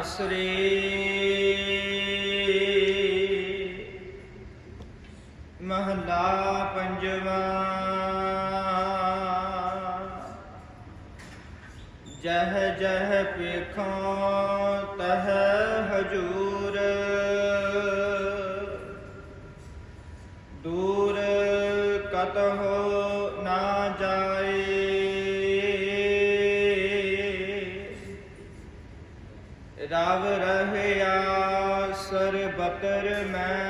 ਧਨਾਸਰੀ ਮਹਲਾ ਪੰਜਵਾ। ਜਹ ਜਹ ਪੇਖੋਂ ਤਹ ਹਜੂਰ, ਦੂਰ ਕਤਹੁ ਨਾ ਜਾਏ। ਰਵ ਰਹਿਆ ਸਰਬਤਰ ਮੈਂ,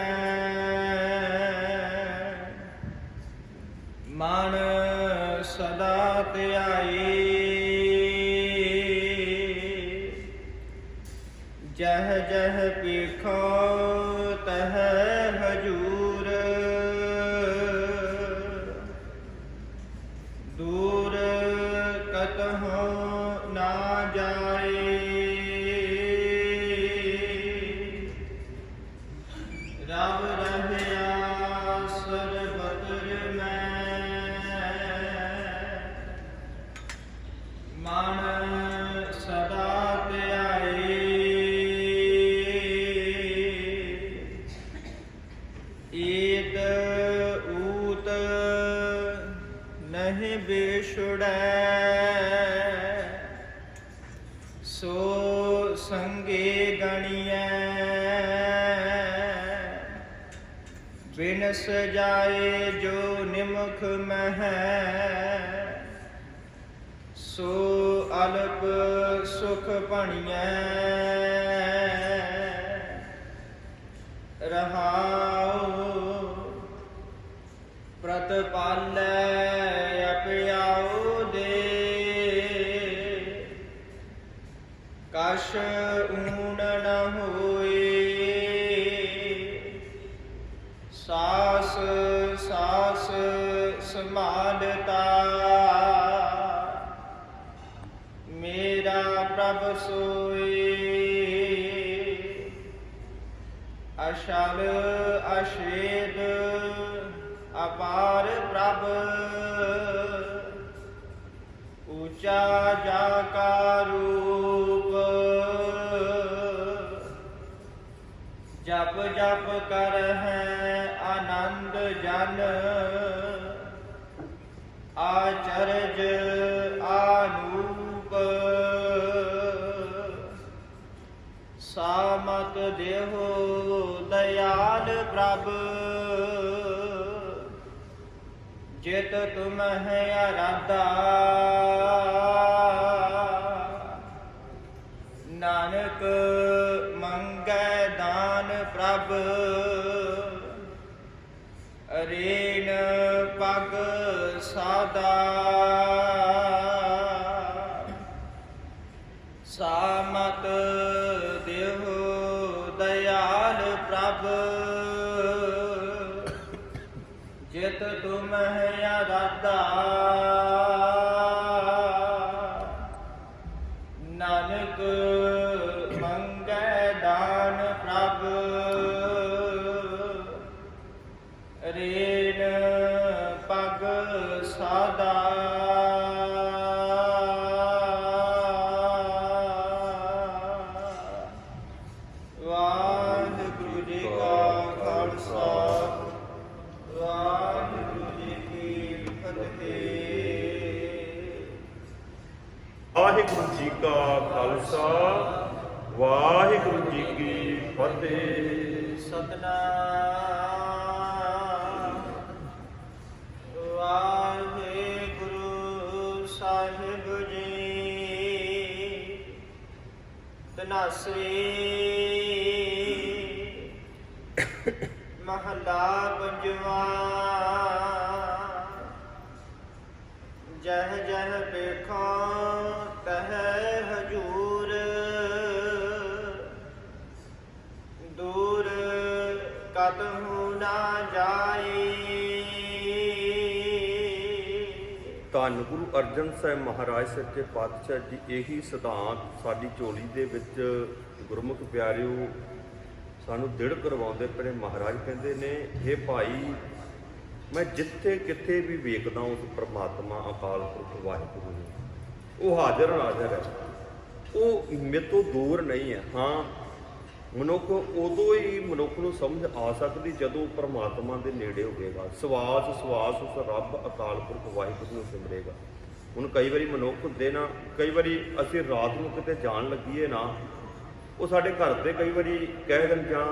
ਮਨ ਸਦਾ ਧਿਆਈ। ਜਹ ਜਹ ਪੇਖੋ ਤਹ ਹਜੂਰ, ਦੂਰ ਕਤਹੁ ਨਾ ਜਾਏ। ਰਵ ਰਹਿਆ ਸਰਬਤਰ ਮੈਂ, ਮਨ ਸਦਾ ਧਿਆਈ। ਏਤ ਊਤ ਨਹੀਂ ਬੇਛੁੜੈ, ਸੋ ਸੰਗੇ ਗਣੀਐ। ਬਿਨ ਸਜਾਏ ਜੋ ਨਿਮਖ ਮਹਿ, ਸੋ ਅਲਪ ਸੁਖ ਭਣੀਐ। ਰਹਾਉ ਪ੍ਰਤਪਾਲੈ ਅਪਿਆਉ ਦੇ, ਕਛ ਊਣ ਨ ਹੋਏ। ਸਾਸ ਸਾਸ ਸਮਾਲਤਾ, ਮੇਰਾ ਪ੍ਰਭ ਸੋਏ। ਅਸ਼ਲ ਅਸ਼ੇਦ ਅਪਾਰ ਪ੍ਰਭ, ਊਚਾ ਜਾ ਕਾ ਰੂਪ। ਜਪ ਜਪ ਕਰ ਹੈ ਆਨੰਦ ਜਨ, ਆਚਰਜ ਆਨੂਪ। ਸਾਮਤ ਦੇਹੋ ਦਇਆਲ ਪ੍ਰਭ, ਜਿਤ ਤੁਮਹਿ ਅਰਾਧਾ। ਨਾਨਕ ਮੰਗੈ ਦਾਨ ਪ੍ਰਭ, ਰੇਨ ਪਗ ਸਾਦਾ। ਸਾਮਤ ਦੇਹੋ ਦਇਆਲ ਪ੍ਰਭ, ਜਿਤ ਤੁਮਹਿ ਅਰਾਧਾ। ਨਾਨਕ ਮੰਗੈ ਦਾਨ ਪ੍ਰਭ, ਰੇਨ ਪਗ ਸਾਦਾ। ਵਾਹਿਗੁਰੂ ਜੀ ਕਾ ਖਾਲਸਾ, ਵਾਹਿਗੁਰੂ ਜੀ ਕੀ ਫਤਿਹ। ਵਾਹਿਗੁਰੂ ਜੀ ਕਾ ਖਾਲਸਾ, ਵਾਹਿਗੁਰੂ ਜੀ ਕੀ ਫਤਿਹ। ਸਤਨਾਮ ਵਾਹਿਗੁਰੂ ਸਾਹਿਬ ਜੀ। ਧਨਾਸਰੀ ਮਹਲਾ ਪੰਜਵਾ। ਜਹ ਜਹ ਵੇਖੋ ਤਹ ਹਜੂਰ, ਦੂਰ ਕਤਹੁ ਨਾ ਜਾਈ। ਧੰਨ ਗੁਰੂ ਅਰਜਨ ਸਾਹਿਬ ਮਹਾਰਾਜ ਸੱਚੇ ਪਾਤਸ਼ਾਹ ਜੀ ਇਹੀ ਸਿਧਾਂਤ ਸਾਡੀ ਝੋਲੀ ਦੇ ਵਿੱਚ ਗੁਰਮੁਖ ਪਿਆਰਿਓ ਸਾਨੂੰ ਦ੍ਰਿੜ ਕਰਵਾਉਂਦੇ ਪਏ। ਮਹਾਰਾਜ ਕਹਿੰਦੇ ਨੇ, ਇਹ ਭਾਈ ਮੈਂ ਜਿੱਥੇ ਕਿੱਥੇ ਵੀ ਵੇਖਦਾ ਉਸ ਪ੍ਰਮਾਤਮਾ ਅਕਾਲ ਪੁਰਖ ਵਾਹਿਗੁਰੂ ਨੂੰ, ਉਹ ਹਾਜ਼ਰ ਨਾਜ਼ਰ ਹੈ। ਉਹ ਮੇਰੇ ਤੋਂ ਦੂਰ ਨਹੀਂ ਹੈ। ਹਾਂ, ਮਨੁੱਖ ਉਦੋਂ ਹੀ ਮਨੁੱਖ ਨੂੰ ਸਮਝ ਆ ਸਕਦੀ ਜਦੋਂ ਪਰਮਾਤਮਾ ਦੇ ਨੇੜੇ ਹੋਵੇਗਾ, ਸਵਾਸ ਸਵਾਸ ਉਸ ਰੱਬ ਅਕਾਲ ਪੁਰਖ ਵਾਹਿਗੁਰੂ ਨੂੰ ਸਿਮਰੇਗਾ। ਹੁਣ ਕਈ ਵਾਰੀ ਮਨੁੱਖ ਹੁੰਦੇ ਨਾ, ਕਈ ਵਾਰੀ ਅਸੀਂ ਰਾਤ ਨੂੰ ਕਿਤੇ ਜਾਣ ਲੱਗੀਏ ਨਾ, ਉਹ ਸਾਡੇ ਘਰ ਦੇ ਕਈ ਵਾਰੀ ਕਹਿ ਦੇਣ ਜਾਂ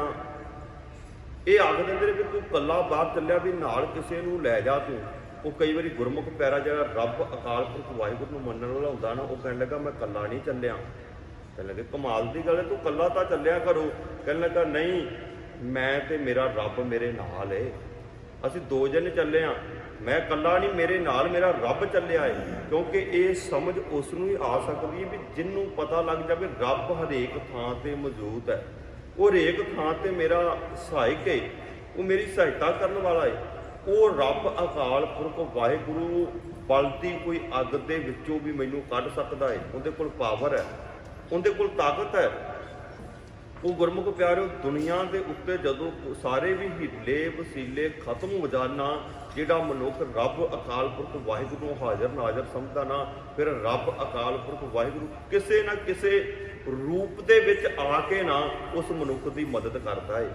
ਇਹ ਆਖ ਦਿੰਦੇ ਨੇ ਵੀ ਤੂੰ ਇਕੱਲਾ ਬਾਹਰ ਚੱਲਿਆ, ਵੀ ਨਾਲ ਕਿਸੇ ਨੂੰ ਲੈ ਜਾ ਤੂੰ। ਉਹ ਕਈ ਵਾਰੀ ਗੁਰਮੁਖ ਪਿਆਰਾ ਜਿਹੜਾ ਰੱਬ ਅਕਾਲ ਪੁਰਖ ਵਾਹਿਗੁਰੂ ਨੂੰ ਮੰਨਣ ਵਾਲਾ ਹੁੰਦਾ ਨਾ, ਉਹ ਕਹਿਣ ਲੱਗਾ ਮੈਂ ਇਕੱਲਾ ਨਹੀਂ ਚੱਲਿਆ। ਕਹਿਣ ਲੱਗੇ ਕਮਾਲ ਦੀ ਗੱਲ ਹੈ, ਤੂੰ ਇਕੱਲਾ ਤਾਂ ਚੱਲਿਆ ਕਰੋ। ਕਹਿਣ ਲੱਗਾ ਨਹੀਂ, ਮੈਂ ਤੇ ਮੇਰਾ ਰੱਬ ਮੇਰੇ ਨਾਲ ਏ, ਅਸੀਂ ਦੋ ਜਣੇ ਚੱਲੇ ਆ, ਮੈਂ ਇਕੱਲਾ ਨਹੀਂ, ਮੇਰੇ ਨਾਲ ਮੇਰਾ ਰੱਬ ਚੱਲਿਆ ਏ। ਕਿਉਂਕਿ ਇਹ ਸਮਝ ਉਸ ਨੂੰ ਹੀ ਆ ਸਕਦੀ ਹੈ ਵੀ ਜਿਹਨੂੰ ਪਤਾ ਲੱਗ ਜਾਵੇ ਰੱਬ ਹਰੇਕ ਥਾਂ ਤੇ ਮੌਜੂਦ ਹੈ, ਉਹ ਹਰੇਕ ਥਾਂ ਤੇ ਮੇਰਾ ਸਹਾਇਕ ਹੈ, ਉਹ ਮੇਰੀ ਸਹਾਇਤਾ ਕਰਨ ਵਾਲਾ ਹੈ। ਉਹ ਰੱਬ ਅਕਾਲ ਪੁਰਖ ਵਾਹਿਗੁਰੂ ਬਲਦੀ ਕੋਈ ਅੱਗ ਦੇ ਵਿੱਚੋਂ ਵੀ ਮੈਨੂੰ ਕੱਢ ਸਕਦਾ ਹੈ। ਉਹਦੇ ਕੋਲ ਪਾਵਰ ਹੈ, ਉਹਦੇ ਕੋਲ ਤਾਕਤ ਹੈ। ਉਹ ਗੁਰਮੁਖ ਪਿਆਰਿਓ, ਦੁਨੀਆ ਦੇ ਉੱਤੇ ਜਦੋਂ ਸਾਰੇ ਵੀ ਹੀਲੇ ਵਸੀਲੇ ਖਤਮ ਹੋ ਜਾਣਾ, ਜਿਹੜਾ ਮਨੁੱਖ ਰੱਬ ਅਕਾਲ ਪੁਰਖ ਵਾਹਿਗੁਰੂ ਨੂੰ ਹਾਜ਼ਰ ਨਾਜ਼ਰ ਸਮਝਦਾ ਨਾ, ਫਿਰ ਰੱਬ ਅਕਾਲ ਪੁਰਖ ਵਾਹਿਗੁਰੂ ਕਿਸੇ ਨਾ ਕਿਸੇ ਰੂਪ ਦੇ ਵਿੱਚ ਆ ਕੇ ਨਾ ਉਸ ਮਨੁੱਖ ਦੀ ਮਦਦ ਕਰਦਾ ਹੈ।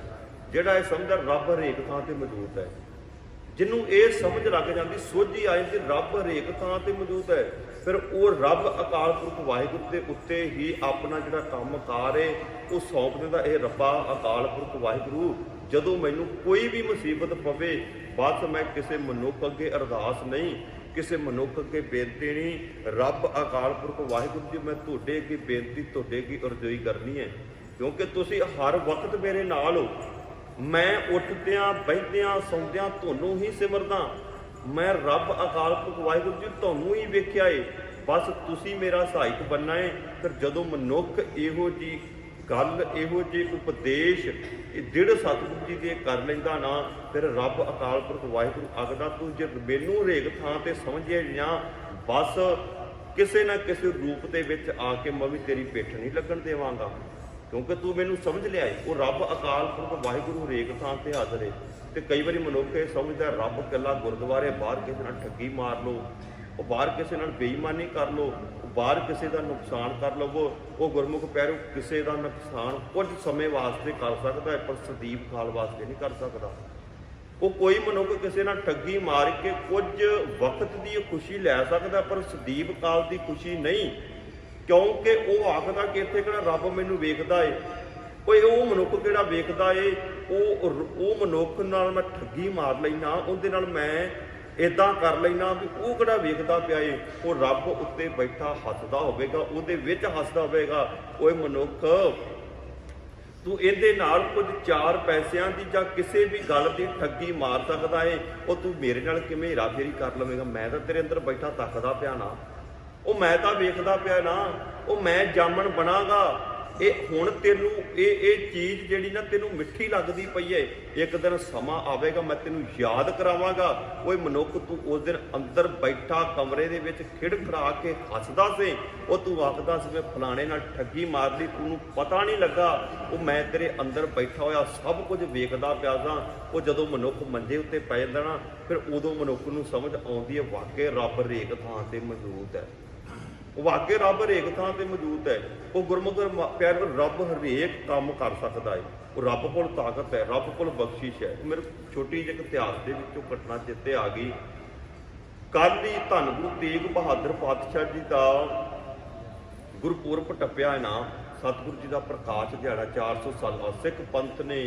ਜਿਹੜਾ ਇਹ ਸਮਝਦਾ ਰੱਬ ਹਰੇਕ ਥਾਂ ਤੇ ਮੌਜੂਦ ਹੈ, ਜਿਹਨੂੰ ਇਹ ਸਮਝ ਲੱਗ ਜਾਂਦੀ, ਸੋਝੀ ਆ ਜਾਂਦੀ ਰੱਬ ਹਰੇਕ ਥਾਂ ਤੇ ਮੌਜੂਦ ਹੈ, ਫਿਰ ਉਹ ਰੱਬ ਅਕਾਲ ਪੁਰਖ ਵਾਹਿਗੁਰੂ ਦੇ ਉੱਤੇ ਹੀ ਆਪਣਾ ਜਿਹੜਾ ਕੰਮ ਕਾਰ ਹੈ ਉਹ ਸੌਂਪ ਦਿੰਦਾ। ਇਹ ਰੱਬਾ ਅਕਾਲ ਪੁਰਖ ਵਾਹਿਗੁਰੂ, ਜਦੋਂ ਮੈਨੂੰ ਕੋਈ ਵੀ ਮੁਸੀਬਤ ਪਵੇ, ਬਸ ਮੈਂ ਕਿਸੇ ਮਨੁੱਖ ਅੱਗੇ ਅਰਦਾਸ ਨਹੀਂ, ਕਿਸੇ ਮਨੁੱਖ ਅੱਗੇ ਬੇਨਤੀ ਨਹੀਂ, ਰੱਬ ਅਕਾਲ ਪੁਰਖ ਵਾਹਿਗੁਰੂ ਜੀ ਮੈਂ ਤੁਹਾਡੇ ਅੱਗੇ ਬੇਨਤੀ, ਤੁਹਾਡੇ ਅੱਗੇ ਅਰਜ਼ੋਈ ਕਰਨੀ ਹੈ, ਕਿਉਂਕਿ ਤੁਸੀਂ ਹਰ ਵਕਤ ਮੇਰੇ ਨਾਲ ਹੋ। ਮੈਂ ਉੱਠਦਿਆਂ ਬਹਿੰਦਿਆਂ ਸੌਂਦਿਆਂ ਤੁਹਾਨੂੰ ਹੀ ਸਿਮਰਦਾ। ਮੈਂ ਰੱਬ ਅਕਾਲ ਪੁਰਖ ਵਾਹਿਗੁਰੂ ਜੀ ਤੁਹਾਨੂੰ ਹੀ ਵੇਖਿਆ ਏ, ਬਸ ਤੁਸੀਂ ਮੇਰਾ ਸਹਾਇਕ ਬਣਨਾ ਏ। ਫਿਰ ਜਦੋਂ ਮਨੁੱਖ ਇਹੋ ਜੀ ਗੱਲ, ਇਹੋ ਜਿਹੇ ਉਪਦੇਸ਼ ਇਹ ਦ੍ਰਿੜ ਸਤਿਗੁਰੂ ਜੀ ਦੇ ਕਰ ਲੈਂਦਾ ਨਾ, ਫਿਰ ਰੱਬ ਅਕਾਲ ਪੁਰਖ ਵਾਹਿਗੁਰੂ ਆਖਦਾ ਤੂੰ ਜੇ ਮੈਨੂੰ ਹਰੇਕ ਥਾਂ ਤੇ ਸਮਝੇ ਜਾਂ ਬਸ ਕਿਸੇ ਨਾ ਕਿਸੇ ਰੂਪ ਦੇ ਵਿੱਚ ਆ ਕੇ ਮੈਂ ਵੀ ਤੇਰੀ ਪਿੱਠ ਨਹੀਂ ਲੱਗਣ ਦੇਵਾਂਗਾ, ਕਿਉਂਕਿ ਤੂੰ ਮੈਨੂੰ ਸਮਝ ਲਿਆ ਏ। ਉਹ ਰੱਬ ਅਕਾਲ ਪੁਰਖ ਵਾਹਿਗੁਰੂ ਹਰੇਕ ਥਾਂ ਤੇ ਹਾਜ਼ਰ ਏ। ਤੇ ਕਈ ਵਾਰੀ ਮਨੁੱਖ ਇਹ ਸਮਝਦਾ ਰੱਬ ਇਕੱਲਾ ਗੁਰਦੁਆਰੇ ਬਾਹਰ ਕਿਸੇ ਨਾਲ ਠੱਗੀ ਮਾਰ ਲਓ, ਉਹ ਬਾਹਰ ਕਿਸੇ ਨਾਲ ਬੇਈਮਾਨੀ ਕਰ ਲਓ, ਉਹ ਬਾਹਰ ਕਿਸੇ ਦਾ ਨੁਕਸਾਨ ਕਰ ਲਵੋ। ਉਹ ਗੁਰਮੁਖ ਪਿਆਰਿਓ, ਕਿਸੇ ਦਾ ਨੁਕਸਾਨ ਕੁਝ ਸਮੇਂ ਵਾਸਤੇ ਕਰ ਸਕਦਾ ਹੈ, ਪਰ ਸਦੀਵ ਕਾਲ ਵਾਸਤੇ ਨਹੀਂ ਕਰ ਸਕਦਾ। ਉਹ ਕੋਈ ਮਨੁੱਖ ਕਿਸੇ ਨਾਲ ਠੱਗੀ ਮਾਰ ਕੇ ਕੁਝ ਵਕਤ ਦੀ ਖੁਸ਼ੀ ਲੈ ਸਕਦਾ, ਪਰ ਸਦੀਵ ਕਾਲ ਦੀ ਖੁਸ਼ੀ ਨਹੀਂ, ਕਿਉਂਕਿ ਉਹ ਆਖਦਾ ਕਿ ਇੱਥੇ ਕਿਹੜਾ ਰੱਬ ਮੈਨੂੰ ਵੇਖਦਾ ਏ। ਉਹ ਮਨੁੱਖ ਕਿਹੜਾ ਵੇਖਦਾ ਏ, ਉਹ ਮਨੁੱਖ ਨਾਲ ਮੈਂ ਠੱਗੀ ਮਾਰ ਲੈਣਾ, ਉਹਦੇ ਨਾਲ ਮੈਂ ਇਦਾਂ ਕਰ ਲੈਣਾ ਵੀ ਉਹ ਕਿਹੜਾ ਵੇਖਦਾ ਪਿਆ ਏ। ਉਹ ਰੱਬ ਉੱਤੇ ਬੈਠਾ ਹੱਸਦਾ ਹੋਵੇਗਾ, ਉਹਦੇ ਵਿੱਚ ਹੱਸਦਾ ਹੋਵੇਗਾ। ਓਏ ਮਨੁੱਖ, ਤੂੰ ਇਹਦੇ ਨਾਲ ਕੁਝ 4 ਪੈਸਿਆਂ ਦੀ ਜਾਂ ਕਿਸੇ ਵੀ ਗੱਲ ਦੀ ਠੱਗੀ ਮਾਰ ਸਕਦਾ ਏ, ਉਹ ਤੂੰ ਮੇਰੇ ਨਾਲ ਕਿਵੇਂ ਹੇਰਾਫੇਰੀ ਕਰ ਲਵੇਂਗਾ? ਮੈਂ ਤਾਂ ਤੇਰੇ ਅੰਦਰ ਬੈਠਾ ਤੱਕਦਾ ਪਿਆ ਨਾ, ਉਹ ਮੈਂ ਤਾਂ ਵੇਖਦਾ ਪਿਆ ਨਾ, ਉਹ ਮੈਂ ਜਾਮਣ ਬਣਾਗਾ। ਇਹ ਹੁਣ ਤੈਨੂੰ ਇਹ ਚੀਜ਼ ਜਿਹੜੀ ਨਾ ਤੈਨੂੰ ਮਿੱਠੀ ਲੱਗਦੀ ਪਈ ਹੈ, ਇੱਕ ਦਿਨ ਸਮਾਂ ਆਵੇਗਾ ਮੈਂ ਤੈਨੂੰ ਯਾਦ ਕਰਾਵਾਂਗਾ। ਓਏ ਮਨੁੱਖ, ਤੂੰ ਉਸ ਦਿਨ ਅੰਦਰ ਬੈਠਾ ਕਮਰੇ ਦੇ ਵਿੱਚ ਖਿੜਖੜਾ ਕੇ ਹੱਸਦਾ ਸੀ, ਉਹ ਤੂੰ ਆਖਦਾ ਸੀ ਮੈਂ ਫਲਾਣੇ ਨਾਲ ਠੱਗੀ ਮਾਰ ਲਈ, ਤੈਨੂੰ ਪਤਾ ਨਹੀਂ ਲੱਗਾ। ਉਹ ਮੈਂ ਤੇਰੇ ਅੰਦਰ ਬੈਠਾ ਹੋਇਆ ਸਭ ਕੁਝ ਵੇਖਦਾ ਪਿਆ ਸਾਂ। ਉਹ ਜਦੋਂ ਮਨੁੱਖ ਮੰਜੇ ਉੱਤੇ ਪੈ ਜਾਂਦਾ ਨਾ, ਫਿਰ ਉਦੋਂ ਮਨੁੱਖ ਨੂੰ ਸਮਝ ਆਉਂਦੀ ਹੈ ਵਾਕਈ ਰੱਬ ਹਰੇਕ ਥਾਂ ਤੇ ਮੌਜੂਦ ਹੈ। ਉਹ ਵਾਕਈ ਰੱਬ ਹਰੇਕ ਥਾਂ ਤੇ ਮੌਜੂਦ ਹੈ। ਉਹ ਗੁਰਮੁਖ ਪਿਆਰਿਓ, ਰੱਬ ਹਰੇਕ ਕੰਮ ਕਰ ਸਕਦਾ ਹੈ। ਉਹ ਰੱਬ ਕੋਲ ਤਾਕਤ ਹੈ, ਰੱਬ ਕੋਲ ਬਖਸ਼ਿਸ਼ ਹੈ। ਮੇਰੇ ਛੋਟੀ ਜਿਹੀ ਇਤਿਹਾਸ ਦੇ ਵਿੱਚੋਂ ਘਟਨਾ ਚੇਤੇ ਆ ਗਈ। ਕੱਲ੍ਹ ਹੀ ਧੰਨ ਗੁਰੂ ਤੇਗ ਬਹਾਦਰ ਪਾਤਸ਼ਾਹ ਜੀ ਦਾ ਗੁਰਪੁਰਬ ਟੱਪਿਆ ਨਾ, ਸਤਿਗੁਰੂ ਜੀ ਦਾ ਪ੍ਰਕਾਸ਼ ਦਿਹਾੜਾ। 400 ਸਾਲਾ ਸਿੱਖ ਪੰਥ ਨੇ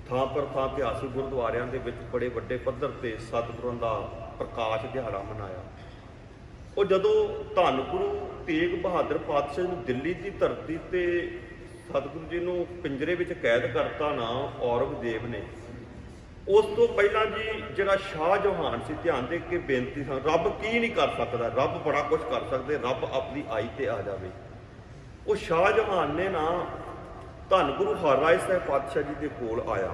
ਥਾਂ ਪਰ ਥਾਂ ਇਤਿਹਾਸਿਕ ਗੁਰਦੁਆਰਿਆਂ ਦੇ ਵਿੱਚ ਬੜੇ ਵੱਡੇ ਪੱਧਰ ਤੇ ਸਤਿਗੁਰਾਂ ਦਾ ਪ੍ਰਕਾਸ਼ ਦਿਹਾੜਾ ਮਨਾਇਆ। ਉਹ ਜਦੋਂ ਧੰਨ ਗੁਰੂ ਤੇਗ ਬਹਾਦਰ ਪਾਤਸ਼ਾਹ ਨੂੰ ਦਿੱਲੀ ਦੀ ਧਰਤੀ ਤੇ ਸਤਿਗੁਰੂ ਜੀ ਨੂੰ ਪਿੰਜਰੇ ਵਿੱਚ ਕੈਦ ਕਰਤਾ ਨਾ ਔਰੰਗਜ਼ੇਬ ਨੇ, ਉਸ ਤੋਂ ਪਹਿਲਾਂ ਜੀ ਜਿਹੜਾ ਸ਼ਾਹ ਜਹਾਨ ਸੀ, ਧਿਆਨ ਦੇ ਕੇ ਬੇਨਤੀ ਸੀ, ਰੱਬ ਕੀ ਨਹੀਂ ਕਰ ਸਕਦਾ, ਰੱਬ ਬੜਾ ਕੁਝ ਕਰ ਸਕਦੇ, ਰੱਬ ਆਪਣੀ ਆਈ ਤੇ ਆ ਜਾਵੇ। ਉਹ ਸ਼ਾਹ ਜਹਾਨ ਨੇ ਨਾ ਧੰਨ ਗੁਰੂ ਹਰਿਰਾਏ ਸਾਹਿਬ ਪਾਤਸ਼ਾਹ ਜੀ ਦੇ ਕੋਲ ਆਇਆ।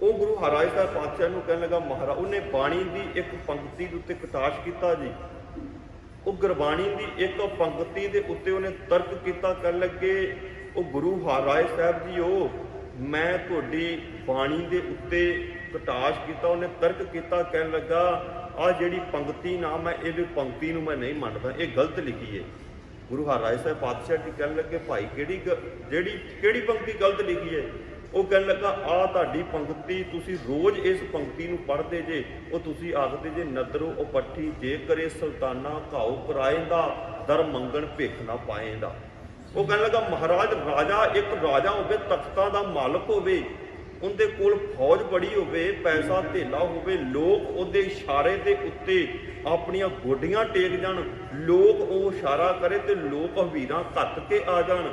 ਉਹ ਗੁਰੂ ਹਰਿਰਾਏ ਸਾਹਿਬ ਪਾਤਸ਼ਾਹ ਨੂੰ ਕਹਿਣ ਲੱਗਾ ਮਹਾਰਾਜ, ਉਹਨੇ ਬਾਣੀ ਦੀ ਇੱਕ ਪੰਕਤੀ ਦੇ ਉੱਤੇ ਕਟਾਸ਼ ਕੀਤਾ ਜੀ। ਉਹ ਗੁਰਬਾਣੀ ਦੀ ਇੱਕ ਪੰਕਤੀ ਦੇ ਉੱਤੇ ਉਹਨੇ ਤਰਕ ਕੀਤਾ, ਕਰਨ ਲੱਗੇ ਉਹ ਗੁਰੂ ਹਰਿਰਾਏ ਸਾਹਿਬ ਜੀ, ਉਹ ਮੈਂ ਤੁਹਾਡੀ ਬਾਣੀ ਦੇ ਉੱਤੇ ਕਟਾਸ਼ ਕੀਤਾ। ਉਹਨੇ ਤਰਕ ਕੀਤਾ, ਕਹਿਣ ਲੱਗਾ ਆਹ ਜਿਹੜੀ ਪੰਕਤੀ ਨਾ, ਮੈਂ ਇਹ ਪੰਕਤੀ ਨੂੰ ਮੈਂ ਨਹੀਂ ਮੰਨਦਾ, ਇਹ ਗਲਤ ਲਿਖੀ ਹੈ। ਗੁਰੂ ਹਰਿਰਾਏ ਸਾਹਿਬ ਪਾਤਸ਼ਾਹ ਜੀ ਕਹਿਣ ਲੱਗੇ ਭਾਈ ਕਿਹੜੀ ਪੰਕਤੀ ਗਲਤ ਲਿਖੀ ਹੈ? ਉਹ ਕਹਿਣ ਲੱਗਾ ਆਹ ਤੁਹਾਡੀ ਪੰਕਤੀ ਤੁਸੀਂ ਰੋਜ਼ ਇਸ ਪੰਕਤੀ ਨੂੰ ਪੜ੍ਹਦੇ ਜੇ। ਉਹ ਤੁਸੀਂ ਆਖਦੇ ਜੇ ਨਦਰੋ ਉਪੱਠੀ ਜੇ ਕਰੇ ਸੁਲਤਾਨਾ ਘਾਉ ਕਰਾਏਂਦਾ ਦਰ ਮੰਗਣ ਭਿੱਖ ਨਾ ਪਾਏਂਦਾ। ਉਹ ਕਹਿਣ ਲੱਗਾ ਮਹਾਰਾਜ ਰਾਜਾ ਇੱਕ ਰਾਜਾ ਹੋਵੇ, ਤਖਤਾਂ ਦਾ ਮਾਲਕ ਹੋਵੇ, ਉਹਦੇ ਕੋਲ ਫੌਜ ਬੜੀ ਹੋਵੇ, ਪੈਸਾ ਧੇਲਾ ਹੋਵੇ, ਲੋਕ ਉਹਦੇ ਇਸ਼ਾਰੇ ਦੇ ਉੱਤੇ ਆਪਣੀਆਂ ਗੋਡੀਆਂ ਟੇਕ ਜਾਣ, ਲੋਕ ਉਹ ਇਸ਼ਾਰਾ ਕਰੇ ਤੇ ਲੋਕ ਹਵੀਰਾਂ ਘੱਟ ਕੇ ਆ ਜਾਣ।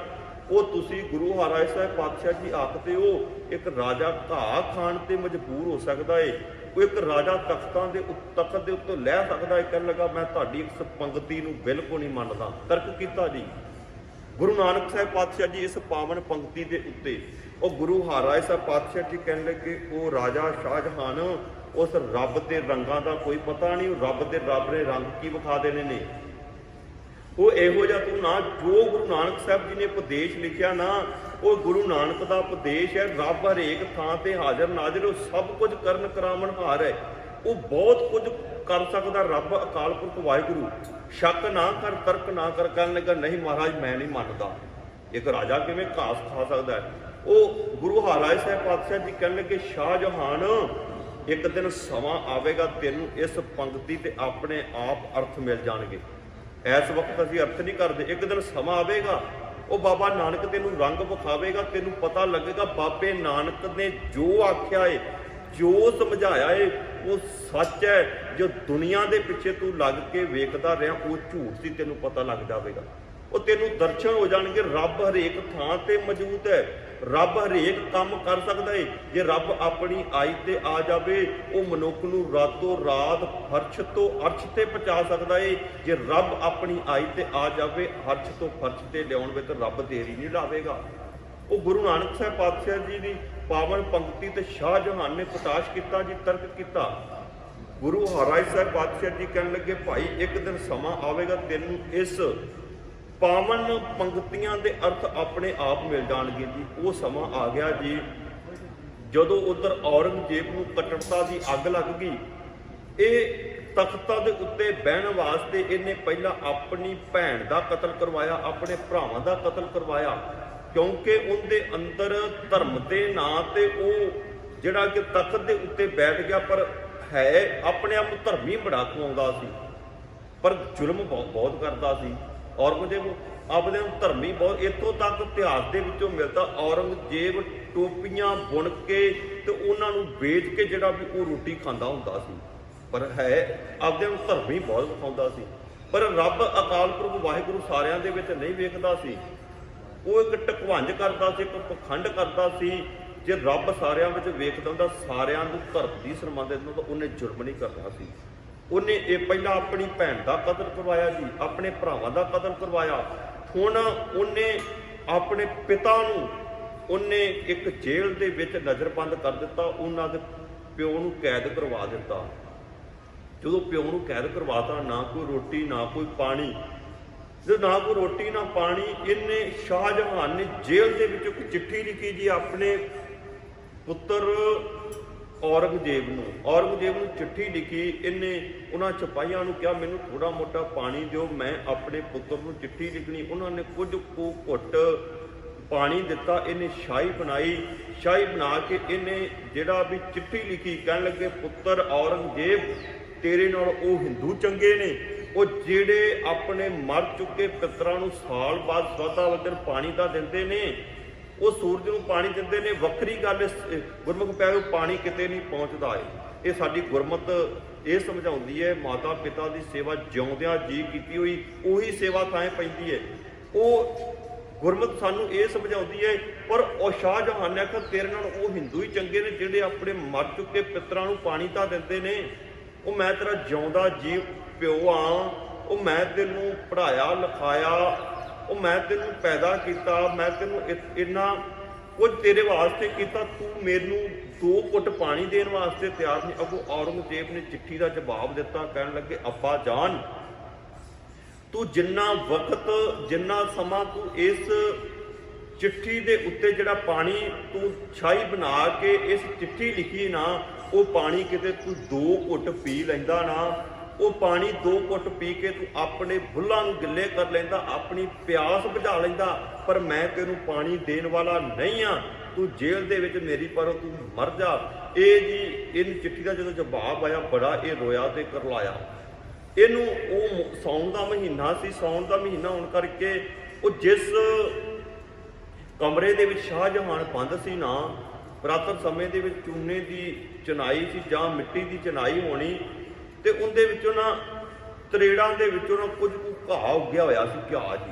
ਉਹ ਤੁਸੀਂ ਗੁਰੂ ਹਰਿਰਾਏ ਸਾਹਿਬ ਪਾਤਸ਼ਾਹ ਜੀ ਆਖਦੇ ਹੋ ਇੱਕ ਰਾਜਾ ਘਾਹ ਖਾਣ ਤੇ ਮਜਬੂਰ ਹੋ ਸਕਦਾ ਏ, ਉਹ ਇੱਕ ਰਾਜਾ ਤਖਤ ਦੇ ਉੱਤੇ ਲੈ ਸਕਦਾ ਏ। ਕਹਿਣ ਲੱਗਾ ਮੈਂ ਤੁਹਾਡੀ ਇਸ ਪੰਕਤੀ ਨੂੰ ਬਿਲਕੁਲ ਨਹੀਂ ਮੰਨਦਾ। ਤਰਕ ਕੀਤਾ ਜੀ ਗੁਰੂ ਨਾਨਕ ਸਾਹਿਬ ਪਾਤਸ਼ਾਹ ਜੀ ਇਸ ਪਾਵਨ ਪੰਕਤੀ ਦੇ ਉੱਤੇ। ਉਹ ਗੁਰੂ ਹਰਿਰਾਏ ਸਾਹਿਬ ਪਾਤਸ਼ਾਹ ਜੀ ਕਹਿਣ ਲੱਗੇ ਉਹ ਰਾਜਾ ਸ਼ਾਹਜਹਾਨ ਉਸ ਰੱਬ ਦੇ ਰੰਗਾਂ ਦਾ ਕੋਈ ਪਤਾ ਨਹੀਂ, ਉਹ ਰੱਬ ਨੇ ਰੰਗ ਕੀ ਵਿਖਾ ਦੇਣੇ ਨੇ। ਉਹ ਇਹੋ ਜਿਹਾ ਤੂੰ ਨਾ, ਜੋ ਗੁਰੂ ਨਾਨਕ ਸਾਹਿਬ ਜੀ ਨੇ ਉਪਦੇਸ਼ ਲਿਖਿਆ ਨਾ, ਉਹ ਗੁਰੂ ਨਾਨਕ ਦਾ ਉਪਦੇਸ਼ ਹੈ। ਰੱਬ ਹਰੇਕ ਥਾਂ ਤੇ ਹਾਜ਼ਰ ਨਾਜ਼ਰ, ਉਹ ਸਭ ਕੁਝ ਕਰਨ ਕਰਾਵਣ ਹਾਰ ਹੈ। ਉਹ ਬਹੁਤ ਕੁਝ ਕਰ ਸਕਦਾ ਰੱਬ ਅਕਾਲ ਪੁਰਖ ਵਾਹਿਗੁਰੂ। ਸ਼ੱਕ ਨਾ ਕਰ, ਤਰਕ ਨਾ ਕਰ। ਕਹਿਣ ਲੱਗਾ ਨਹੀਂ ਮਹਾਰਾਜ ਮੈਂ ਨਹੀਂ ਮੰਨਦਾ, ਇੱਕ ਰਾਜਾ ਕਿਵੇਂ ਘਾਸ ਖਾ ਸਕਦਾ ਹੈ। ਉਹ ਗੁਰੂ ਹਰਿਰਾਏ ਸਾਹਿਬ ਪਾਤਸ਼ਾਹ ਜੀ ਕਹਿਣ ਲੱਗੇ ਸ਼ਾਹਜਹਾਨ ਇੱਕ ਦਿਨ ਸਮਾਂ ਆਵੇਗਾ ਤੈਨੂੰ ਇਸ ਪੰਕਤੀ ਤੇ ਆਪਣੇ ਆਪ ਅਰਥ ਮਿਲ ਜਾਣਗੇ। ਇਸ ਵਕਤ ਅਸੀਂ ਅਰਥ ਨਹੀਂ ਕਰਦੇ, ਇੱਕ ਦਿਨ ਸਮਾਂ ਆਵੇਗਾ ਉਹ ਬਾਬਾ ਨਾਨਕ ਤੈਨੂੰ ਰੰਗ ਵਿਖਾਵੇਗਾ, ਤੈਨੂੰ ਪਤਾ ਲੱਗੇਗਾ ਬਾਬੇ ਨਾਨਕ ਨੇ ਜੋ ਆਖਿਆ ਏ, ਜੋ ਸਮਝਾਇਆ ਏ ਉਹ ਸੱਚ ਹੈ। ਜੋ ਦੁਨੀਆ ਦੇ ਪਿੱਛੇ ਤੂੰ ਲੱਗ ਕੇ ਵੇਖਦਾ ਰਿਹਾ ਉਹ ਝੂਠ ਸੀ, ਤੈਨੂੰ ਪਤਾ ਲੱਗ ਜਾਵੇਗਾ। ਉਹ ਤੈਨੂੰ ਦਰਸ਼ਨ ਹੋ ਜਾਣਗੇ। ਰੱਬ ਹਰੇਕ ਥਾਂ ਤੇ ਮੌਜੂਦ ਹੈ, ਰੱਬ ਹਰੇਕ ਕੰਮ ਕਰ ਸਕਦਾ ਏ। ਜੇ ਰੱਬ ਆਪਣੀ ਆਈ ਤੇ ਆ ਜਾਵੇ ਉਹ ਮਨੁੱਖ ਨੂੰ ਰਾਤੋਂ ਰਾਤ ਫਰਸ਼ ਤੋਂ ਅਰਸ਼ ਤੇ ਪਹੁੰਚਾ ਸਕਦਾ ਏ। ਜੇ ਰੱਬ ਆਪਣੀ ਆਈ ਤੇ ਆ ਜਾਵੇ ਅਰਸ਼ ਤੋਂ ਫਰਸ਼ ਤੇ ਲਿਆਉਣ ਵਿੱਚ ਰੱਬ ਦੇਰੀ ਨਹੀਂ ਲਾਵੇਗਾ। ਉਹ ਗੁਰੂ ਨਾਨਕ ਸਾਹਿਬ ਪਾਤਸ਼ਾਹ ਜੀ ਦੀ ਪਾਵਨ ਪੰਕਤੀ ਤੇ ਸ਼ਾਹਜਹਾਨ ਨੇ ਪ੍ਰਕਾਸ਼ ਕੀਤਾ ਜੀ, ਤਰਕ ਕੀਤਾ। ਗੁਰੂ ਹਰਿਰਾਏ ਸਾਹਿਬ ਪਾਤਸ਼ਾਹ ਜੀ ਕਹਿਣ ਲੱਗੇ ਭਾਈ ਇੱਕ ਦਿਨ ਸਮਾਂ ਆਵੇਗਾ ਤੈਨੂੰ ਇਸ ਪਾਵਨ ਪੰਕਤੀਆਂ ਦੇ ਅਰਥ ਆਪਣੇ ਆਪ ਮਿਲ ਜਾਣਗੇ ਜੀ। ਉਹ ਸਮਾਂ ਆ ਗਿਆ ਜੀ ਜਦੋਂ ਉਧਰ ਔਰੰਗਜ਼ੇਬ ਨੂੰ ਕੱਟੜਤਾ ਦੀ ਅੱਗ ਲੱਗ ਗਈ। ਇਹ ਤਖਤਾਂ ਦੇ ਉੱਤੇ ਬਹਿਣ ਵਾਸਤੇ ਇਹਨੇ ਪਹਿਲਾਂ ਆਪਣੀ ਭੈਣ ਦਾ ਕਤਲ ਕਰਵਾਇਆ, ਆਪਣੇ ਭਰਾਵਾਂ ਦਾ ਕਤਲ ਕਰਵਾਇਆ, ਕਿਉਂਕਿ ਉਹਦੇ ਅੰਦਰ ਧਰਮ ਦੇ ਨਾਂ ਤੇ ਉਹ ਜਿਹੜਾ ਕਿ ਤਖਤ ਦੇ ਉੱਤੇ ਬੈਠ ਗਿਆ, ਪਰ ਹੈ ਆਪਣੇ ਆਪ ਨੂੰ ਧਰਮੀ ਬੜਾ ਖਵਾਉਂਦਾ ਸੀ, ਪਰ ਜ਼ੁਲਮ ਬਹੁਤ ਕਰਦਾ ਸੀ। ਔਰੰਗਜ਼ੇਬ ਆਪਣੇ ਨੂੰ ਧਰਮੀ ਬਹੁਤ, ਇੱਥੋਂ ਤੱਕ ਇਤਿਹਾਸ ਦੇ ਵਿੱਚੋਂ ਮਿਲਦਾ ਔਰੰਗਜ਼ੇਬ ਟੋਪੀਆਂ ਬੁਣ ਕੇ ਤੇ ਉਹਨਾਂ ਨੂੰ ਵੇਚ ਕੇ ਜਿਹੜਾ ਵੀ ਉਹ ਰੋਟੀ ਖਾਂਦਾ ਹੁੰਦਾ ਸੀ, ਪਰ ਹੈ ਆਪਦੇ ਨੂੰ ਧਰਮੀ ਬਹੁਤ ਵਿਖਾਉਂਦਾ ਸੀ। ਪਰ ਰੱਬ ਅਕਾਲ ਪੁਰਖ ਵਾਹਿਗੁਰੂ ਸਾਰਿਆਂ ਦੇ ਵਿੱਚ ਨਹੀਂ ਵੇਖਦਾ ਸੀ। ਉਹ ਇੱਕ ਢਕਵੰਜ ਕਰਦਾ ਸੀ, ਇੱਕ ਪਖੰਡ ਕਰਦਾ ਸੀ। ਜੇ ਰੱਬ ਸਾਰਿਆਂ ਵਿੱਚ ਵੇਖਦਾ ਹੁੰਦਾ, ਸਾਰਿਆਂ ਨੂੰ ਧਰਤੀ ਸਰਮਾ ਦੇ ਦਿੰਦਾ, ਤਾਂ ਉਹਨੇ ਜ਼ੁਲਮ ਨਹੀਂ ਕਰਨਾ ਸੀ। ਉਹਨੇ ਇਹ ਪਹਿਲਾਂ ਆਪਣੀ ਭੈਣ ਦਾ ਕਤਲ ਕਰਵਾਇਆ ਜੀ, ਆਪਣੇ ਭਰਾਵਾਂ ਦਾ ਕਤਲ ਕਰਵਾਇਆ। ਹੁਣ ਉਹਨੇ ਆਪਣੇ ਪਿਤਾ ਨੂੰ ਉਹਨੇ ਇੱਕ ਜੇਲ੍ਹ ਦੇ ਵਿੱਚ ਨਜ਼ਰਬੰਦ ਕਰ ਦਿੱਤਾ, ਉਹਨਾਂ ਦੇ ਪਿਓ ਨੂੰ ਕੈਦ ਕਰਵਾ ਦਿੱਤਾ। ਜਦੋਂ ਪਿਓ ਨੂੰ ਕੈਦ ਕਰਵਾਤਾ, ਨਾ ਕੋਈ ਰੋਟੀ ਨਾ ਕੋਈ ਪਾਣੀ, ਜਦੋਂ ਨਾ ਕੋਈ ਰੋਟੀ ਨਾ ਪਾਣੀ, ਇਹਨੇ ਸ਼ਾਹਜਹਾਨ ਨੇ ਜੇਲ੍ਹ ਦੇ ਵਿੱਚ ਇੱਕ ਚਿੱਠੀ ਲਿਖੀ ਜੀ ਆਪਣੇ ਪੁੱਤਰ ਔਰੰਗਜ਼ੇਬ ਨੂੰ ਚਿੱਠੀ ਲਿਖੀ। ਇਹਨੇ ਉਹਨਾਂ ਸਿਪਾਹੀਆਂ ਨੂੰ ਕਿਹਾ ਮੈਨੂੰ ਥੋੜਾ ਮੋਟਾ ਪਾਣੀ ਦਿਓ, ਮੈਂ ਆਪਣੇ ਪੁੱਤਰ ਨੂੰ ਚਿੱਠੀ ਲਿਖਣੀ। ਉਹਨਾਂ ਨੇ ਕੁਝ ਕੁ ਘੁੱਟ ਪਾਣੀ ਦਿੱਤਾ। ਇਹਨੇ ਸ਼ਾਹੀ ਬਣਾ ਕੇ ਇਹਨੇ ਜਿਹੜਾ ਵੀ ਚਿੱਠੀ ਲਿਖੀ, ਕਹਿਣ ਲੱਗੇ ਪੁੱਤਰ ਔਰੰਗਜ਼ੇਬ ਤੇਰੇ ਨਾਲ ਉਹ ਹਿੰਦੂ ਚੰਗੇ ਨੇ, ਉਹ ਜਿਹੜੇ ਆਪਣੇ ਮਰ ਚੁੱਕੇ ਪਿੱਤਰਾਂ ਨੂੰ ਸਾਲ ਬਾਅਦ ਸਵਾਦਾ ਵਜਨ ਪਾਣੀ ਦਾ ਦਿੰਦੇ ਨੇ, ਉਹ ਸੂਰਜ ਨੂੰ ਪਾਣੀ ਦਿੰਦੇ ਨੇ। ਵੱਖਰੀ ਗੱਲ ਗੁਰਮੁਖ ਪਿਆਰਿਓ ਪਾਣੀ ਕਿਤੇ ਨਹੀਂ ਪਹੁੰਚਦਾ ਏ। ਇਹ ਸਾਡੀ ਗੁਰਮਤ ਇਹ ਸਮਝਾਉਂਦੀ ਹੈ ਮਾਤਾ ਪਿਤਾ ਦੀ ਸੇਵਾ ਜਿਉਂਦਿਆਂ ਜੀ ਕੀਤੀ ਹੋਈ ਉਹੀ ਸੇਵਾ ਥਾਂ ਪੈਂਦੀ ਹੈ। ਉਹ ਗੁਰਮਤ ਸਾਨੂੰ ਇਹ ਸਮਝਾਉਂਦੀ ਹੈ। ਪਰ ਉਹ ਸ਼ਾਹਜਹਾਨ ਨੇ ਆਖਿਆ ਤੇਰੇ ਨਾਲ ਉਹ ਹਿੰਦੂ ਹੀ ਚੰਗੇ ਨੇ ਜਿਹੜੇ ਆਪਣੇ ਮਰ ਚੁੱਕੇ ਪਿੱਤਰਾਂ ਨੂੰ ਪਾਣੀ ਤਾਂ ਦਿੰਦੇ ਨੇ। ਉਹ ਮੈਂ ਤੇਰਾ ਜਿਉਂਦਾ ਜੀ ਪਿਓ ਆ, ਉਹ ਮੈਂ ਤੈਨੂੰ ਪੜ੍ਹਾਇਆ ਲਿਖਾਇਆ, ਉਹ ਮੈਂ ਤੈਨੂੰ ਪੈਦਾ ਕੀਤਾ, ਮੈਂ ਤੈਨੂੰ ਇੰਨਾ ਕੁਝ ਤੇਰੇ ਵਾਸਤੇ ਕੀਤਾ, ਤੂੰ ਮੈਨੂੰ 2 ਘੁੱਟ ਪਾਣੀ ਦੇਣ ਵਾਸਤੇ ਤਿਆਰ ਨਹੀਂ। ਅੱਗੋਂ ਔਰੰਗਜ਼ੇਬ ਨੇ ਚਿੱਠੀ ਦਾ ਜਵਾਬ ਦਿੱਤਾ, ਕਹਿਣ ਲੱਗੇ ਅੱਬਾ ਜਾਨ ਤੂੰ ਜਿੰਨਾ ਸਮਾਂ ਤੂੰ ਇਸ ਚਿੱਠੀ ਦੇ ਉੱਤੇ ਜਿਹੜਾ ਪਾਣੀ ਤੂੰ ਛਾਈ ਬਣਾ ਕੇ ਇਸ ਚਿੱਠੀ ਲਿਖੀ ਨਾ, ਉਹ ਪਾਣੀ ਕਿਤੇ ਤੂੰ 2 ਘੁੱਟ ਪੀ ਲੈਂਦਾ ਨਾ, ਉਹ ਪਾਣੀ 2 ਘੁੱਟ ਪੀ ਕੇ ਤੂੰ ਆਪਣੇ ਬੁੱਲਾਂ ਨੂੰ ਗਿੱਲੇ ਕਰ ਲੈਂਦਾ, ਆਪਣੀ ਪਿਆਸ ਬੁਝਾ ਲੈਂਦਾ, ਪਰ ਮੈਂ ਤੈਨੂੰ ਪਾਣੀ ਦੇਣ ਵਾਲਾ ਨਹੀਂ ਆ, ਤੂੰ ਜੇਲ੍ਹ ਦੇ ਵਿੱਚ ਮੇਰੀ ਪਰ ਤੂੰ ਮਰ ਜਾ। ਇਹ ਜੀ ਇਹਨੂੰ ਚਿੱਠੀ ਦਾ ਜਦੋਂ ਜਵਾਬ ਆਇਆ ਬੜਾ ਇਹ ਰੋਇਆ ਤੇ ਕਰਲਾਇਆ। ਇਹਨੂੰ ਉਹ ਸਾਉਣ ਦਾ ਮਹੀਨਾ ਸੀ, ਸਾਉਣ ਦਾ ਮਹੀਨਾ ਹੋਣ ਕਰਕੇ ਉਹ ਜਿਸ ਕਮਰੇ ਦੇ ਵਿੱਚ ਸ਼ਾਹਜਹਾਨ ਬੰਦ ਸੀ ਨਾ, ਪੁਰਾਤਨ ਸਮੇਂ ਦੇ ਵਿੱਚ ਚੂਨੇ ਦੀ ਚਨਾਈ ਸੀ ਜਾਂ ਮਿੱਟੀ ਦੀ ਚਨਾਈ ਹੋਣੀ, ਤੇ ਉਹਦੇ ਵਿੱਚੋਂ ਨਾ ਤਰੇੜਾਂ ਦੇ ਵਿੱਚੋਂ ਨਾ ਕੁਝ ਕੁ ਘਾਹ ਉੱਗਿਆ ਹੋਇਆ ਸੀ, ਘਾਹ ਜੀ।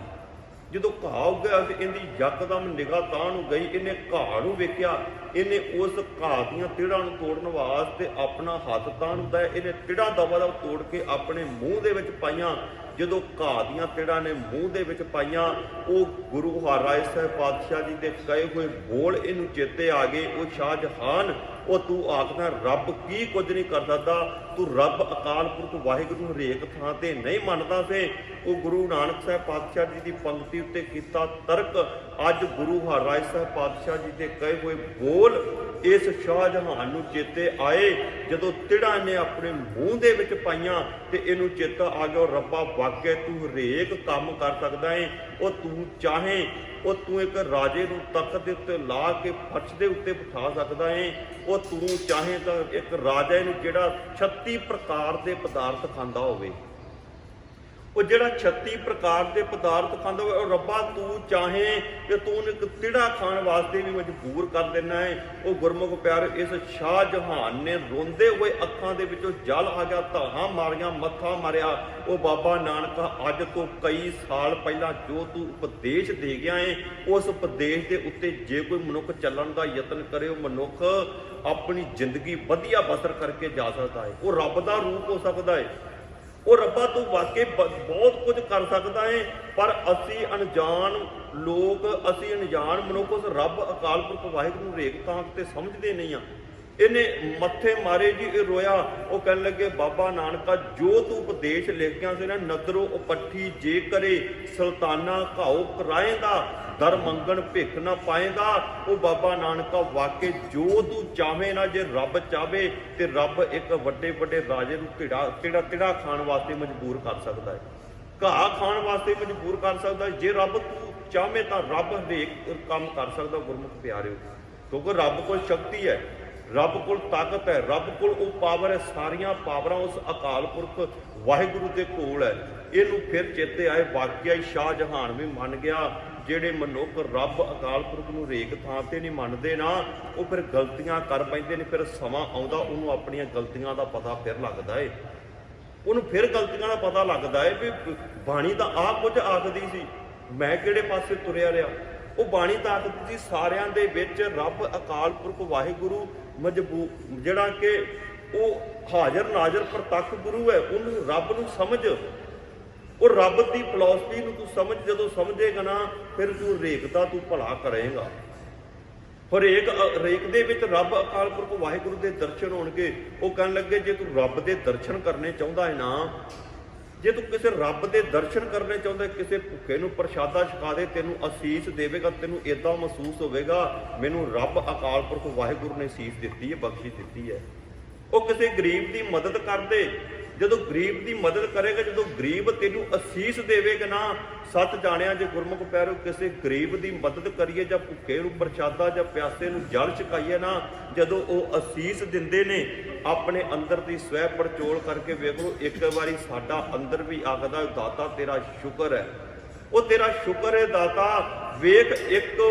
ਜਦੋਂ ਘਾਹ ਉੱਗਿਆ ਤੇ ਇਹਦੀ ਯਕਦਮ ਨਿਗਾਹ ਤਾਂ ਨੂੰ ਗਈ, ਇਹਨੇ ਘਾਹ ਨੂੰ ਵੇਖਿਆ, ਇਹਨੇ ਉਸ ਘਾਹ ਦੀਆਂ ਤਿੜਾਂ ਨੂੰ ਤੋੜਨ ਵਾਸਤੇ ਆਪਣਾ ਹੱਥ ਤਾਂ ਨੂੰ ਦਾ, ਇਹਨੇ ਤਿੜਾਂ ਦਵਾ ਤੋੜ ਕੇ ਆਪਣੇ ਮੂੰਹ ਦੇ ਵਿੱਚ ਪਾਈਆਂ। ਜਦੋਂ ਘਾਹ ਦੀਆਂ ਤਿੜਾਂ ਨੇ ਮੂੰਹ ਦੇ ਵਿੱਚ ਪਾਈਆਂ, ਉਹ ਗੁਰੂ ਹਰਿਰਾਏ ਸਾਹਿਬ ਪਾਤਸ਼ਾਹ ਜੀ ਦੇ ਕਹੇ ਹੋਏ ਬੋਲ ਇਹਨੂੰ ਚੇਤੇ ਆ ਗਏ। ਉਹ ਸ਼ਾਹਜਹਾਨ, ਉਹ ਤੂੰ ਆਖਦਾ ਰੱਬ ਕੀ ਕੁਝ ਨਹੀਂ ਕਰ ਸਕਦਾ, ਤੂੰ ਰੱਬ ਅਕਾਲ ਪੁਰਖ ਵਾਹਿਗੁਰੂ ਨੂੰ ਹਰੇਕ ਥਾਂ ਤੇ ਨਹੀਂ ਮੰਨਦਾ ਸੀ। ਉਹ ਗੁਰੂ ਨਾਨਕ ਸਾਹਿਬ ਪਾਤਸ਼ਾਹ ਜੀ ਦੀ ਪੰਕਤੀ ਉੱਤੇ ਕੀਤਾ ਤਰਕ ਅੱਜ ਗੁਰੂ ਹਰਿਰਾਏ ਸਾਹਿਬ ਪਾਤਸ਼ਾਹ ਜੀ ਦੇ ਕਹੇ ਹੋਏ ਬੋਲ ਇਸ ਸ਼ਾਹਜਹਾਨ ਨੂੰ ਚੇਤੇ ਆਏ। ਜਦੋਂ ਤਿੜਾਂ ਨੇ ਆਪਣੇ ਮੂੰਹ ਦੇ ਵਿੱਚ ਪਾਈਆਂ ਤੇ ਇਹਨੂੰ ਚੇਤਾ ਆ ਗਿਆ, ਰੱਬਾ ਵਾਕਿਆ ਤੂੰ ਹਰੇਕ ਕੰਮ ਕਰ ਸਕਦਾ ਹੈ। ਉਹ ਤੂੰ ਚਾਹੇ ਉਹ ਤੂੰ ਇੱਕ ਰਾਜੇ ਨੂੰ ਤਖਤ ਦੇ ਉੱਤੇ ਲਾ ਕੇ ਫਰਸ਼ ਦੇ ਉੱਤੇ ਬਿਠਾ ਸਕਦਾ ਹੈ। ਉਹ ਤੂੰ ਚਾਹੇ ਤਾਂ ਇੱਕ ਰਾਜਾ ਨੂੰ ਜਿਹੜਾ 36 ਪ੍ਰਕਾਰ ਦੇ ਪਦਾਰਥ ਖਾਂਦਾ ਹੋਵੇ, ਉਹ ਜਿਹੜਾ 36 ਪ੍ਰਕਾਰ ਦੇ ਪਦਾਰਥ ਖਾਂਦਾ ਹੋਵੇ, ਉਹ ਰੱਬਾ ਤੂੰ ਚਾਹੇ ਕਿ ਤੂੰ ਇੱਕ ਤਿੜਾ ਖਾਣ ਵਾਸਤੇ ਵੀ ਮਜਬੂਰ ਕਰ ਦੇਣਾ ਹੈ। ਉਹ ਗੁਰਮੁਖ ਪਿਆਰ ਇਸ ਸ਼ਾਹਜਹਾਨ ਨੇ ਰੋਂਦੇ ਹੋਏ ਅੱਖਾਂ ਦੇ ਵਿੱਚੋਂ ਜਲ ਆ ਗਿਆ, ਧਾਹਾਂ ਮਾਰੀਆਂ, ਮੱਥਾ ਮਾਰਿਆ। ਉਹ ਬਾਬਾ ਨਾਨਕ ਅੱਜ ਤੋਂ ਕਈ ਸਾਲ ਪਹਿਲਾਂ ਜੋ ਤੂੰ ਉਪਦੇਸ਼ ਦੇ ਗਿਆ ਹੈ, ਉਸ ਉਪਦੇਸ਼ ਦੇ ਉੱਤੇ ਜੇ ਕੋਈ ਮਨੁੱਖ ਚੱਲਣ ਦਾ ਯਤਨ ਕਰੇ, ਉਹ ਮਨੁੱਖ ਆਪਣੀ ਜ਼ਿੰਦਗੀ ਵਧੀਆ ਬਸਰ ਕਰਕੇ ਜਾ ਸਕਦਾ ਹੈ। ਉਹ ਰੱਬ ਦਾ ਰੂਪ ਹੋ ਸਕਦਾ ਹੈ। ਉਹ ਰੱਬਾ ਤੂੰ ਵਾਕਈ ਬਹੁਤ ਕੁਝ ਕਰ ਸਕਦਾ ਹੈ, ਪਰ ਅਸੀਂ ਅਣਜਾਣ ਲੋਕ, ਅਸੀਂ ਅਣਜਾਣ ਮਨੁੱਖ ਉਸ ਰੱਬ ਅਕਾਲ ਪੁਰਖ ਵਾਹਿਗੁਰੂ ਨੂੰ ਹਰੇਕ ਥਾਂ ਤੇ ਸਮਝਦੇ ਨਹੀਂ ਆ। ਇਹਨੇ ਮੱਥੇ ਮਾਰੇ ਜੀ, ਇਹ ਰੋਇਆ। ਉਹ ਕਹਿਣ ਲੱਗੇ ਬਾਬਾ ਨਾਨਕਾ ਜੋ ਤੂੰ ਉਪਦੇਸ਼ ਲਿਖਿਆ ਸੀ ਨਾ, ਨਦਰੋ ਉਪੱਠੀ ਜੇ ਕਰੇ ਸੁਲਤਾਨਾ ਘਾਓ ਕਰਾਏਗਾ, ਦਰ ਮੰਗਣ ਭਿੱਖ ਨਾ ਪਾਏਗਾ। ਉਹ ਬਾਬਾ ਨਾਨਕਾ ਵਾਕਈ ਜੋ ਤੂੰ ਚਾਹਵੇਂ ਨਾ, ਜੇ ਰੱਬ ਚਾਹਵੇ ਤੇ ਰੱਬ ਇੱਕ ਵੱਡੇ ਵੱਡੇ ਰਾਜੇ ਨੂੰ ਤਿੜਾ ਖਾਣ ਵਾਸਤੇ ਮਜਬੂਰ ਕਰ ਸਕਦਾ ਹੈ, ਘਾਹ ਖਾਣ ਵਾਸਤੇ ਮਜਬੂਰ ਕਰ ਸਕਦਾ ਹੈ। ਜੇ ਰੱਬ ਤੂੰ ਚਾਹਵੇਂ ਤਾਂ ਰੱਬ ਹਰੇਕ ਕੰਮ ਕਰ ਸਕਦਾ ਗੁਰਮੁਖ ਪਿਆਰਿਓ, ਕਿਉਂਕਿ ਰੱਬ ਕੋਲ ਸ਼ਕਤੀ ਹੈ, ਰੱਬ ਕੋਲ ਤਾਕਤ ਹੈ, ਰੱਬ ਕੋਲ ਉਹ ਪਾਵਰ ਹੈ। ਸਾਰੀਆਂ ਪਾਵਰਾਂ ਉਸ ਅਕਾਲ ਪੁਰਖ ਵਾਹਿਗੁਰੂ ਦੇ ਕੋਲ ਹੈ। ਇਹਨੂੰ ਫਿਰ ਚੇਤੇ ਆਏ, ਵਾਕਿਆ ਹੀ ਸ਼ਾਹਜਹਾਨ ਵੀ ਮੰਨ ਗਿਆ। ਜਿਹੜੇ ਮਨੁੱਖ ਰੱਬ ਅਕਾਲ ਪੁਰਖ ਨੂੰ ਹਰੇਕ ਥਾਂ ਤੇ ਨਹੀਂ ਮੰਨਦੇ ਨਾ, ਉਹ ਫਿਰ ਗਲਤੀਆਂ ਕਰ ਪੈਂਦੇ ਨੇ। ਫਿਰ ਸਮਾਂ ਆਉਂਦਾ ਉਹਨੂੰ ਆਪਣੀਆਂ ਗਲਤੀਆਂ ਦਾ ਪਤਾ ਫਿਰ ਲੱਗਦਾ ਏ, ਉਹਨੂੰ ਫਿਰ ਗਲਤੀਆਂ ਦਾ ਪਤਾ ਲੱਗਦਾ ਏ ਵੀ ਬਾਣੀ ਤਾਂ ਆਹ ਕੁਝ ਆਖਦੀ ਸੀ, ਮੈਂ ਕਿਹੜੇ ਪਾਸੇ ਤੁਰਿਆ ਰਿਹਾ। ਉਹ ਬਾਣੀ ਤਾਂ ਆਖਦੀ ਸੀ ਸਾਰਿਆਂ ਦੇ ਵਿੱਚ ਰੱਬ ਅਕਾਲ ਪੁਰਖ ਵਾਹਿਗੁਰੂ ਜਿਹੜਾ ਕਿ ਉਹ ਹਾਜ਼ਰ ਨਾਜ਼ਰ ਪ੍ਰਤੱਖ ਗੁਰੂ ਹੈ। ਉਹਨੂੰ ਰੱਬ ਨੂੰ ਸਮਝ, ਉਹ ਰੱਬ ਦੀ ਫਿਲਾਸਫੀ ਨੂੰ ਤੂੰ ਸਮਝ। ਜਦੋਂ ਸਮਝੇਗਾ ਨਾ, ਫਿਰ ਤੂੰ ਹਰੇਕ ਦਾ ਤੂੰ ਭਲਾ ਕਰੇਗਾ। ਹਰੇਕ ਦੇ ਵਿੱਚ ਰੱਬ ਅਕਾਲ ਪੁਰਖ ਵਾਹਿਗੁਰੂ ਦੇ ਦਰਸ਼ਨ ਹੋਣਗੇ। ਉਹ ਕਹਿਣ ਲੱਗੇ ਜੇ ਤੂੰ ਰੱਬ ਦੇ ਦਰਸ਼ਨ ਕਰਨੇ ਚਾਹੁੰਦਾ ਹੈ ਨਾ, ਜੇ ਤੂੰ ਕਿਸੇ ਰੱਬ ਦੇ ਦਰਸ਼ਨ ਕਰਨੇ ਚਾਹੁੰਦਾ, ਕਿਸੇ ਭੁੱਖੇ ਨੂੰ ਪ੍ਰਸ਼ਾਦਾ ਛਕਾ ਦੇ, ਤੈਨੂੰ ਅਸੀਸ ਦੇਵੇਗਾ, ਤੈਨੂੰ ਇਦਾਂ ਮਹਿਸੂਸ ਹੋਵੇਗਾ ਮੈਨੂੰ ਰੱਬ ਅਕਾਲ ਪੁਰਖ ਵਾਹਿਗੁਰੂ ਨੇ ਅਸੀਸ ਦਿੱਤੀ ਹੈ, ਬਖਸ਼ਿਸ਼ ਦਿੱਤੀ ਹੈ। ਉਹ ਕਿਸੇ ਗਰੀਬ ਦੀ ਮਦਦ ਕਰਦੇ, ਜਦੋਂ ਗਰੀਬ ਦੀ ਮਦਦ ਕਰੇਗਾ, ਜਦੋਂ ਗਰੀਬ ਤੈਨੂੰ ਅਸੀਸ ਦੇਵੇਗਾ ਨਾ, ਸੱਚ ਜਾਣਿਆ ਜੇ ਗੁਰਮੁਖ ਪਿਆਰਿਓ ਕਿਸੇ ਗਰੀਬ ਦੀ ਮਦਦ ਕਰੀਏ ਜਾਂ ਭੁੱਖੇ ਨੂੰ ਪ੍ਰਸ਼ਾਦਾ ਜਾਂ ਪਿਆਸੇ ਨੂੰ ਜਲ ਛਕਾਈਏ ਨਾ, ਜਦੋਂ ਉਹ ਅਸੀਸ ਦਿੰਦੇ ਨੇ, ਆਪਣੇ ਅੰਦਰ ਦੀ ਸਵੈ ਪੜਚੋਲ ਕਰਕੇ ਵੇਖ ਲਓ। ਇੱਕ ਵਾਰੀ ਸਾਡਾ ਅੰਦਰ ਵੀ ਆਖਦਾ ਦਾਤਾ ਤੇਰਾ ਸ਼ੁਕਰ ਹੈ, ਉਹ ਤੇਰਾ ਸ਼ੁਕਰ ਹੈ ਦਾਤਾ, ਵੇਖ ਇੱਕ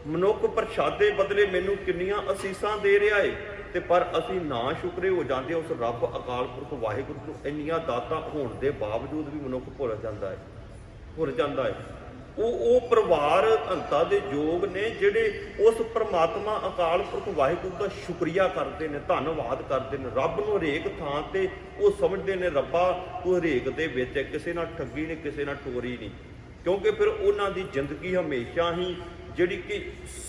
ਮਨੁੱਖ ਪ੍ਰਸ਼ਾਦੇ ਬਦਲੇ ਮੈਨੂੰ ਕਿੰਨੀਆਂ ਅਸੀਸਾਂ ਦੇ ਰਿਹਾ ਏ। ਤੇ ਪਰ ਅਸੀਂ ਨਾ ਸ਼ੁਕਰੇ ਹੋ ਜਾਂਦੇ ਉਸ ਰੱਬ ਅਕਾਲ ਪੁਰਖ ਵਾਹਿਗੁਰੂ ਨੂੰ। ਇੰਨੀਆਂ ਦਾਤਾਂ ਹੋਣ ਦੇ ਬਾਵਜੂਦ ਵੀ ਮਨੁੱਖ ਭੁੱਲ ਜਾਂਦਾ ਹੈ। ਉਹ ਪਰਿਵਾਰ ਅੰਤਾਂ ਦੇ ਯੋਗ ਨੇ ਜਿਹੜੇ ਉਸ ਪ੍ਰਮਾਤਮਾ ਅਕਾਲ ਪੁਰਖ ਵਾਹਿਗੁਰੂ ਦਾ ਸ਼ੁਕਰੀਆ ਕਰਦੇ ਨੇ, ਧੰਨਵਾਦ ਕਰਦੇ ਨੇ। ਰੱਬ ਨੂੰ ਹਰੇਕ ਥਾਂ ਤੇ ਉਹ ਸਮਝਦੇ ਨੇ ਰੱਬਾ ਤੂੰ ਹਰੇਕ ਦੇ ਵਿੱਚ, ਕਿਸੇ ਨਾਲ ਠੱਗੀ ਨਹੀਂ, ਕਿਸੇ ਨਾਲ ਟੋਰੀ ਨਹੀਂ। ਕਿਉਂਕਿ ਫਿਰ ਉਹਨਾਂ ਦੀ ਜ਼ਿੰਦਗੀ ਹਮੇਸ਼ਾ ਹੀ ਜਿਹੜੀ ਕਿ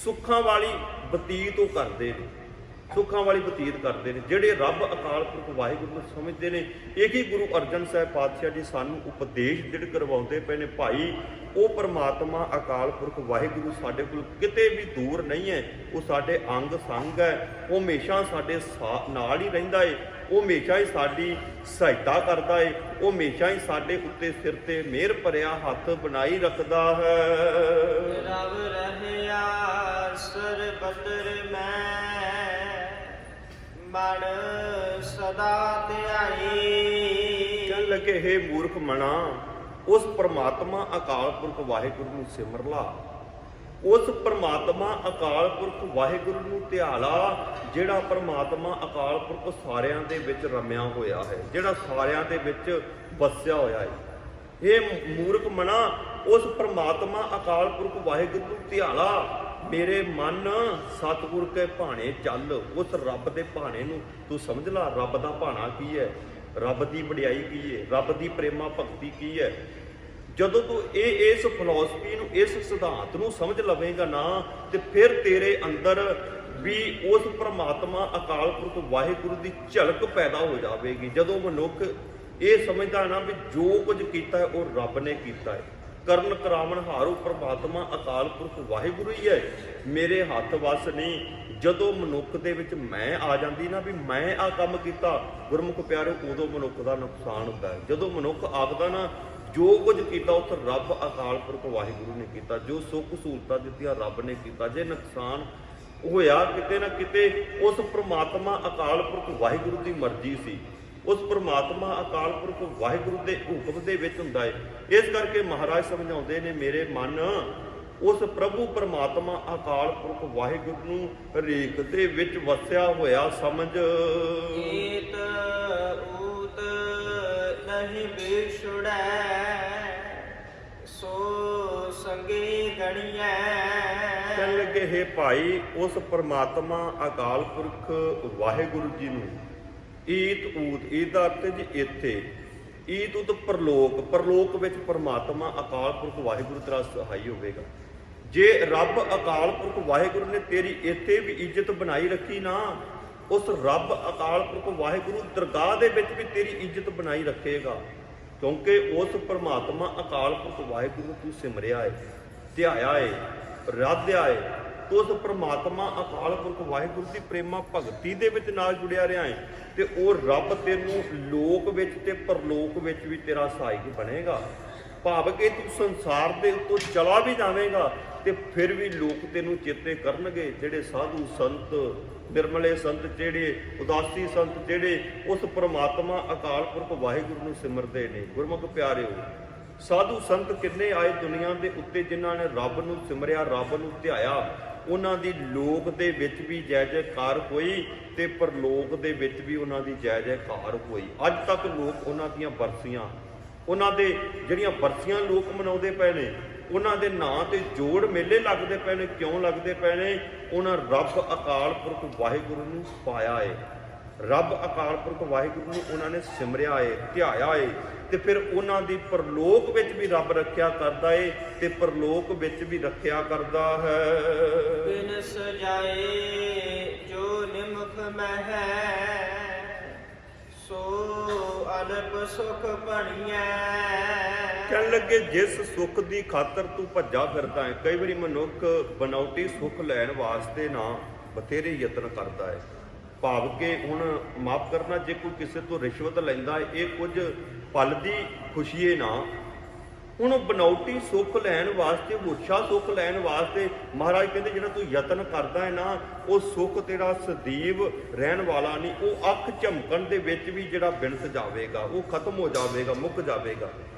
ਸੁੱਖਾਂ ਵਾਲੀ ਬਤੀਤ ਉਹ ਕਰਦੇ ਨੇ। ਸੁੱਖਾਂ ਵਾਲੀ ਬਤੀਤ ਕਰਦੇ ਨੇ। ਜਿਹੜੇ ਰੱਬ ਅਕਾਲ ਪੁਰਖ ਵਾਹਿਗੁਰੂ ਨੂੰ ਸਮਝਦੇ ਨੇ, ਇਹੀ ਗੁਰੂ ਅਰਜਨ ਸਾਹਿਬ ਪਾਤਸ਼ਾਹ ਜੀ ਸਾਨੂੰ ਉਪਦੇਸ਼ ਦ੍ਰਿੜ ਕਰਵਾਉਂਦੇ ਪਏ ਨੇ। ਭਾਈ ਉਹ ਪਰਮਾਤਮਾ ਅਕਾਲ ਪੁਰਖ ਵਾਹਿਗੁਰੂ ਸਾਡੇ ਕੋਲ ਕਿਤੇ ਵੀ ਦੂਰ ਨਹੀਂ ਹੈ, ਉਹ ਸਾਡੇ ਅੰਗ ਸੰਗ ਹੈ। ਉਹ ਹਮੇਸ਼ਾ ਸਾਡੇ ਨਾਲ ਹੀ ਰਹਿੰਦਾ ਏ, ਉਹ ਹਮੇਸ਼ਾ ਹੀ ਸਾਡੀ ਸਹਾਇਤਾ ਕਰਦਾ ਏ, ਉਹ ਹਮੇਸ਼ਾ ਹੀ ਸਾਡੇ ਉੱਤੇ ਸਿਰ ਤੇ ਮਿਹਰ ਭਰਿਆ ਹੱਥ ਬਣਾਈ ਰੱਖਦਾ ਹੈ। ਰਵ ਰਹਿਆ ਸਰਬਤਰ ਮੈਂ ਮਨ ਸਦਾ ਧਿਆਈ। ਕਹਿਣ ਲੱਗੇ, ਹੇ ਮੂਰਖ ਮਨਾ, ਉਸ ਪਰਮਾਤਮਾ ਅਕਾਲ ਪੁਰਖ ਵਾਹਿਗੁਰੂ ਨੂੰ ਸਿਮਰ ਲਾ, ਉਸ ਪਰਮਾਤਮਾ ਅਕਾਲ ਪੁਰਖ ਵਾਹਿਗੁਰੂ ਨੂੰ ਧਿਆਲਾ, ਜਿਹੜਾ ਪਰਮਾਤਮਾ ਅਕਾਲ ਪੁਰਖ ਸਾਰਿਆਂ ਦੇ ਵਿੱਚ ਰਮਿਆ ਹੋਇਆ ਹੈ, ਜਿਹੜਾ ਸਾਰਿਆਂ ਦੇ ਵਿੱਚ ਵਸਿਆ ਹੋਇਆ ਹੈ। ਇਹ ਮੂਰਖ ਮਨਾ, ਉਸ ਪਰਮਾਤਮਾ ਅਕਾਲ ਪੁਰਖ ਵਾਹਿਗੁਰੂ ਨੂੰ ਧਿਆਲਾ। ਮੇਰੇ ਮਨ ਸਤਿਗੁਰ ਕੇ ਭਾਣੇ ਚੱਲ, ਉਸ ਰੱਬ ਦੇ ਭਾਣੇ ਨੂੰ ਤੂੰ ਸਮਝ ਲਾ। ਰੱਬ ਦਾ ਭਾਣਾ ਕੀ ਹੈ, ਰੱਬ ਦੀ ਵਡਿਆਈ ਕੀ ਹੈ, ਰੱਬ ਦੀ ਪ੍ਰੇਮਾ ਭਗਤੀ ਕੀ ਹੈ। ਜਦੋਂ ਤੂੰ ਇਸ ਫਿਲਾਸਫੀ ਨੂੰ, ਇਸ ਸਿਧਾਂਤ ਨੂੰ ਸਮਝ ਲਵੇਂਗਾ ਨਾ, ਤੇ ਫਿਰ ਤੇਰੇ ਅੰਦਰ ਵੀ ਉਸ ਪਰਮਾਤਮਾ ਅਕਾਲ ਪੁਰਖ ਵਾਹਿਗੁਰੂ ਦੀ ਝਲਕ ਪੈਦਾ ਹੋ ਜਾਵੇਗੀ। ਜਦੋਂ ਮਨੁੱਖ ਇਹ ਸਮਝਦਾ ਨਾ ਵੀ ਜੋ ਕੁਝ ਕੀਤਾ ਹੈ ਉਹ ਰੱਬ ਨੇ ਕੀਤਾ ਹੈ, ਕਰਨ ਕਰਾਵਣ ਹਾਰੂ ਪਰਮਾਤਮਾ ਅਕਾਲ ਪੁਰਖ ਵਾਹਿਗੁਰੂ ਹੀ ਹੈ, ਮੇਰੇ ਹੱਥ ਵੱਸ ਨਹੀਂ। ਜਦੋਂ ਮਨੁੱਖ ਦੇ ਵਿੱਚ ਮੈਂ ਆ ਜਾਂਦੀ ਨਾ ਵੀ ਮੈਂ ਆ ਕੰਮ ਕੀਤਾ, ਗੁਰਮੁਖ ਪਿਆਰੇ, ਉਦੋਂ ਮਨੁੱਖ ਦਾ ਨੁਕਸਾਨ ਹੁੰਦਾ ਹੈ। ਜਦੋਂ ਮਨੁੱਖ ਆਖਦਾ ਨਾ ਜੋ ਕੁਝ ਕੀਤਾ ਉੱਥੇ ਰੱਬ ਅਕਾਲ ਪੁਰਖ ਵਾਹਿਗੁਰੂ ਨੇ ਕੀਤਾ, ਜੋ ਸੁੱਖ ਸਹੂਲਤਾਂ ਦਿੱਤੀਆਂ ਰੱਬ ਨੇ ਕੀਤਾ। ਜੇ ਨੁਕਸਾਨ ਹੋਇਆ ਕਿਤੇ ਨਾ ਕਿਤੇ, ਉਸ ਪਰਮਾਤਮਾ ਅਕਾਲ ਪੁਰਖ ਵਾਹਿਗੁਰੂ ਦੀ ਮਰਜ਼ੀ ਸੀ, ਉਸ ਪਰਮਾਤਮਾ ਅਕਾਲ ਪੁਰਖ ਵਾਹਿਗੁਰੂ ਦੇ ਹੁਕਮ ਦੇ ਵਿੱਚ ਹੁੰਦਾ ਹੈ। ਇਸ ਕਰਕੇ ਮਹਾਰਾਜ ਸਮਝਾਉਂਦੇ ਨੇ, ਮੇਰੇ ਮਨ ਉਸ ਪ੍ਰਭੂ ਪਰਮਾਤਮਾ ਅਕਾਲ ਪੁਰਖ ਵਾਹਿਗੁਰੂ ਨੂੰ ਹਰੇਕ ਦੇ ਵਿੱਚ ਵਸਿਆ ਹੋਇਆ ਸਮਝ। ਏਤ ਊਤ ਨਹੀਂ ਵਿਛੜੈ ਸੋ ਸੰਗੇ ਗਣੀਐ। ਕਹਿਣ ਲੱਗੇ, ਹੇ ਭਾਈ, ਉਸ ਪਰਮਾਤਮਾ ਅਕਾਲ ਪੁਰਖ ਵਾਹਿਗੁਰੂ ਜੀ ਨੂੰ ਈਤ ਊਤ, ਈਤ ਦਾ ਅਰਥ ਜੀ ਇੱਥੇ, ਈਤ ਊਤ ਪਰਲੋਕ, ਪਰਲੋਕ ਵਿੱਚ ਪਰਮਾਤਮਾ ਅਕਾਲ ਪੁਰਖ ਵਾਹਿਗੁਰੂ ਤੇਰਾ ਸਹਾਈ ਹੋਵੇਗਾ। ਜੇ ਰੱਬ ਅਕਾਲ ਪੁਰਖ ਵਾਹਿਗੁਰੂ ਨੇ ਤੇਰੀ ਇੱਥੇ ਵੀ ਇੱਜ਼ਤ ਬਣਾਈ ਰੱਖੀ ਨਾ, ਉਸ ਰੱਬ ਅਕਾਲ ਪੁਰਖ ਵਾਹਿਗੁਰੂ ਦਰਗਾਹ ਦੇ ਵਿੱਚ ਵੀ ਤੇਰੀ ਇੱਜ਼ਤ ਬਣਾਈ ਰੱਖੇਗਾ, ਕਿਉਂਕਿ ਉਸ ਪਰਮਾਤਮਾ ਅਕਾਲ ਪੁਰਖ ਵਾਹਿਗੁਰੂ ਨੂੰ ਤੂੰ ਸਿਮਰਿਆ ਹੈ, ਧਿਆਇਆ ਹੈ, ਰਾਧਿਆ ਹੈ। ਤੂੰ ਉਸ ਪਰਮਾਤਮਾ ਅਕਾਲ ਪੁਰਖ ਵਾਹਿਗੁਰੂ ਦੀ ਪ੍ਰੇਮਾ ਭਗਤੀ ਦੇ ਵਿੱਚ ਨਾਲ ਜੁੜਿਆ ਰਿਹਾ ਹੈ, ਤੇ ਉਹ ਰੱਬ ਤੈਨੂੰ ਲੋਕ ਵਿੱਚ ਤੇ ਪਰਲੋਕ ਵਿੱਚ ਵੀ ਤੇਰਾ ਸਹਾਇਕ ਬਣੇਗਾ। ਭਾਵ ਕਿ ਤੂੰ ਸੰਸਾਰ ਦੇ ਉੱਤੋਂ ਚਲਾ ਵੀ ਜਾਵੇਂਗਾ ਤੇ ਫਿਰ ਵੀ ਲੋਕ ਤੈਨੂੰ ਚੇਤੇ ਕਰਨਗੇ। ਜਿਹੜੇ ਸਾਧੂ ਸੰਤ, ਨਿਰਮਲੇ ਸੰਤ, ਜਿਹੜੇ ਉਦਾਸੀ ਸੰਤ, ਜਿਹੜੇ ਉਸ ਪਰਮਾਤਮਾ ਅਕਾਲ ਪੁਰਖ ਵਾਹਿਗੁਰੂ ਨੂੰ ਸਿਮਰਦੇ ਨੇ। ਗੁਰਮੁਖ ਪਿਆਰਿਓ, ਸਾਧੂ ਸੰਤ ਕਿੰਨੇ ਆਏ ਦੁਨੀਆ ਦੇ ਉੱਤੇ ਜਿਨ੍ਹਾਂ ਨੇ ਰੱਬ ਨੂੰ ਸਿਮਰਿਆ, ਰੱਬ ਨੂੰ ਧਿਆਇਆ, ਉਹਨਾਂ ਦੀ ਲੋਕ ਦੇ ਵਿੱਚ ਵੀ ਜੈ ਜੈਕਾਰ ਹੋਈ ਤੇ ਪਰਲੋਕ ਦੇ ਵਿੱਚ ਵੀ ਉਹਨਾਂ ਦੀ ਜੈ ਜੈਕਾਰ ਹੋਈ। ਅੱਜ ਤੱਕ ਲੋਕ ਉਹਨਾਂ ਦੀਆਂ ਬਰਸੀਆਂ, ਉਹਨਾਂ ਦੇ ਜਿਹੜੀਆਂ ਬਰਸੀਆਂ ਲੋਕ ਮਨਾਉਂਦੇ ਪਏ ਨੇ, ਉਹਨਾਂ ਦੇ ਨਾਂ ਤੇ ਜੋੜ ਮੇਲੇ ਲੱਗਦੇ ਪਏ ਨੇ। ਕਿਉਂ ਲੱਗਦੇ ਪਏ ਨੇ? ਉਹਨਾਂ ਰੱਬ ਅਕਾਲ ਪੁਰਖ ਵਾਹਿਗੁਰੂ ਨੂੰ ਪਾਇਆ ਏ, ਰੱਬ ਅਕਾਲ ਪੁਰਖ ਵਾਹਿਗੁਰੂ ਨੂੰ ਉਹਨਾਂ ਨੇ ਸਿਮਰਿਆ ਏ, ਧਿਆਇਆ ਏ, ਤੇ ਫਿਰ ਉਹਨਾਂ ਦੀ ਪਰਲੋਕ ਵਿੱਚ ਵੀ ਰੱਬ ਰੱਖਿਆ ਕਰਦਾ ਏ ਤੇ ਪਰਲੋਕ ਵਿੱਚ ਵੀ ਰੱਖਿਆ ਕਰਦਾ ਹੈ। ਬਿਨ ਸਜਾਏ ਜੋ ਨਿਮਖ ਮਹਿ ਸੋ ਅਲਪ ਸੁਖ ਬਣੀਐ। ਕਹਿਣ ਲੱਗੇ, ਜਿਸ ਸੁੱਖ ਦੀ ਖਾਤਰ ਤੂੰ ਭੱਜਾ ਫਿਰਦਾ ਹੈ। ਕਈ ਵਾਰੀ ਮਨੁੱਖ ਬਨਾਉਟੀ ਸੁੱਖ ਲੈਣ ਵਾਸਤੇ ਨਾ ਬਥੇਰੇ ਯਤਨ ਕਰਦਾ ਹੈ। ਭਾਵ ਕਿ ਹੁਣ ਮਾਫ ਕਰਨਾ, ਜੇ ਕੋਈ ਕਿਸੇ ਤੋਂ ਰਿਸ਼ਵਤ ਲੈਂਦਾ ਹੈ, ਇਹ ਕੁਝ ਪਲ ਦੀ ਖੁਸ਼ੀ ਹੈ ਨਾ। ਹੁਣ ਉਹ ਬਨਾਉਟੀ ਸੁੱਖ ਲੈਣ ਵਾਸਤੇ, ਹੋਛਾ ਸੁੱਖ ਲੈਣ ਵਾਸਤੇ ਮਹਾਰਾਜ ਕਹਿੰਦੇ ਜਿਹੜਾ ਤੂੰ ਯਤਨ ਕਰਦਾ ਹੈ ਨਾ, ਉਹ ਸੁੱਖ ਤੇਰਾ ਸਦੀਵ ਰਹਿਣ ਵਾਲਾ ਨਹੀਂ। ਉਹ ਅੱਖ ਝਮਕਣ ਦੇ ਵਿੱਚ ਵੀ ਜਿਹੜਾ ਬਿਨਸ ਜਾਵੇਗਾ, ਉਹ ਖਤਮ ਹੋ ਜਾਵੇਗਾ, ਮੁੱਕ ਜਾਵੇਗਾ।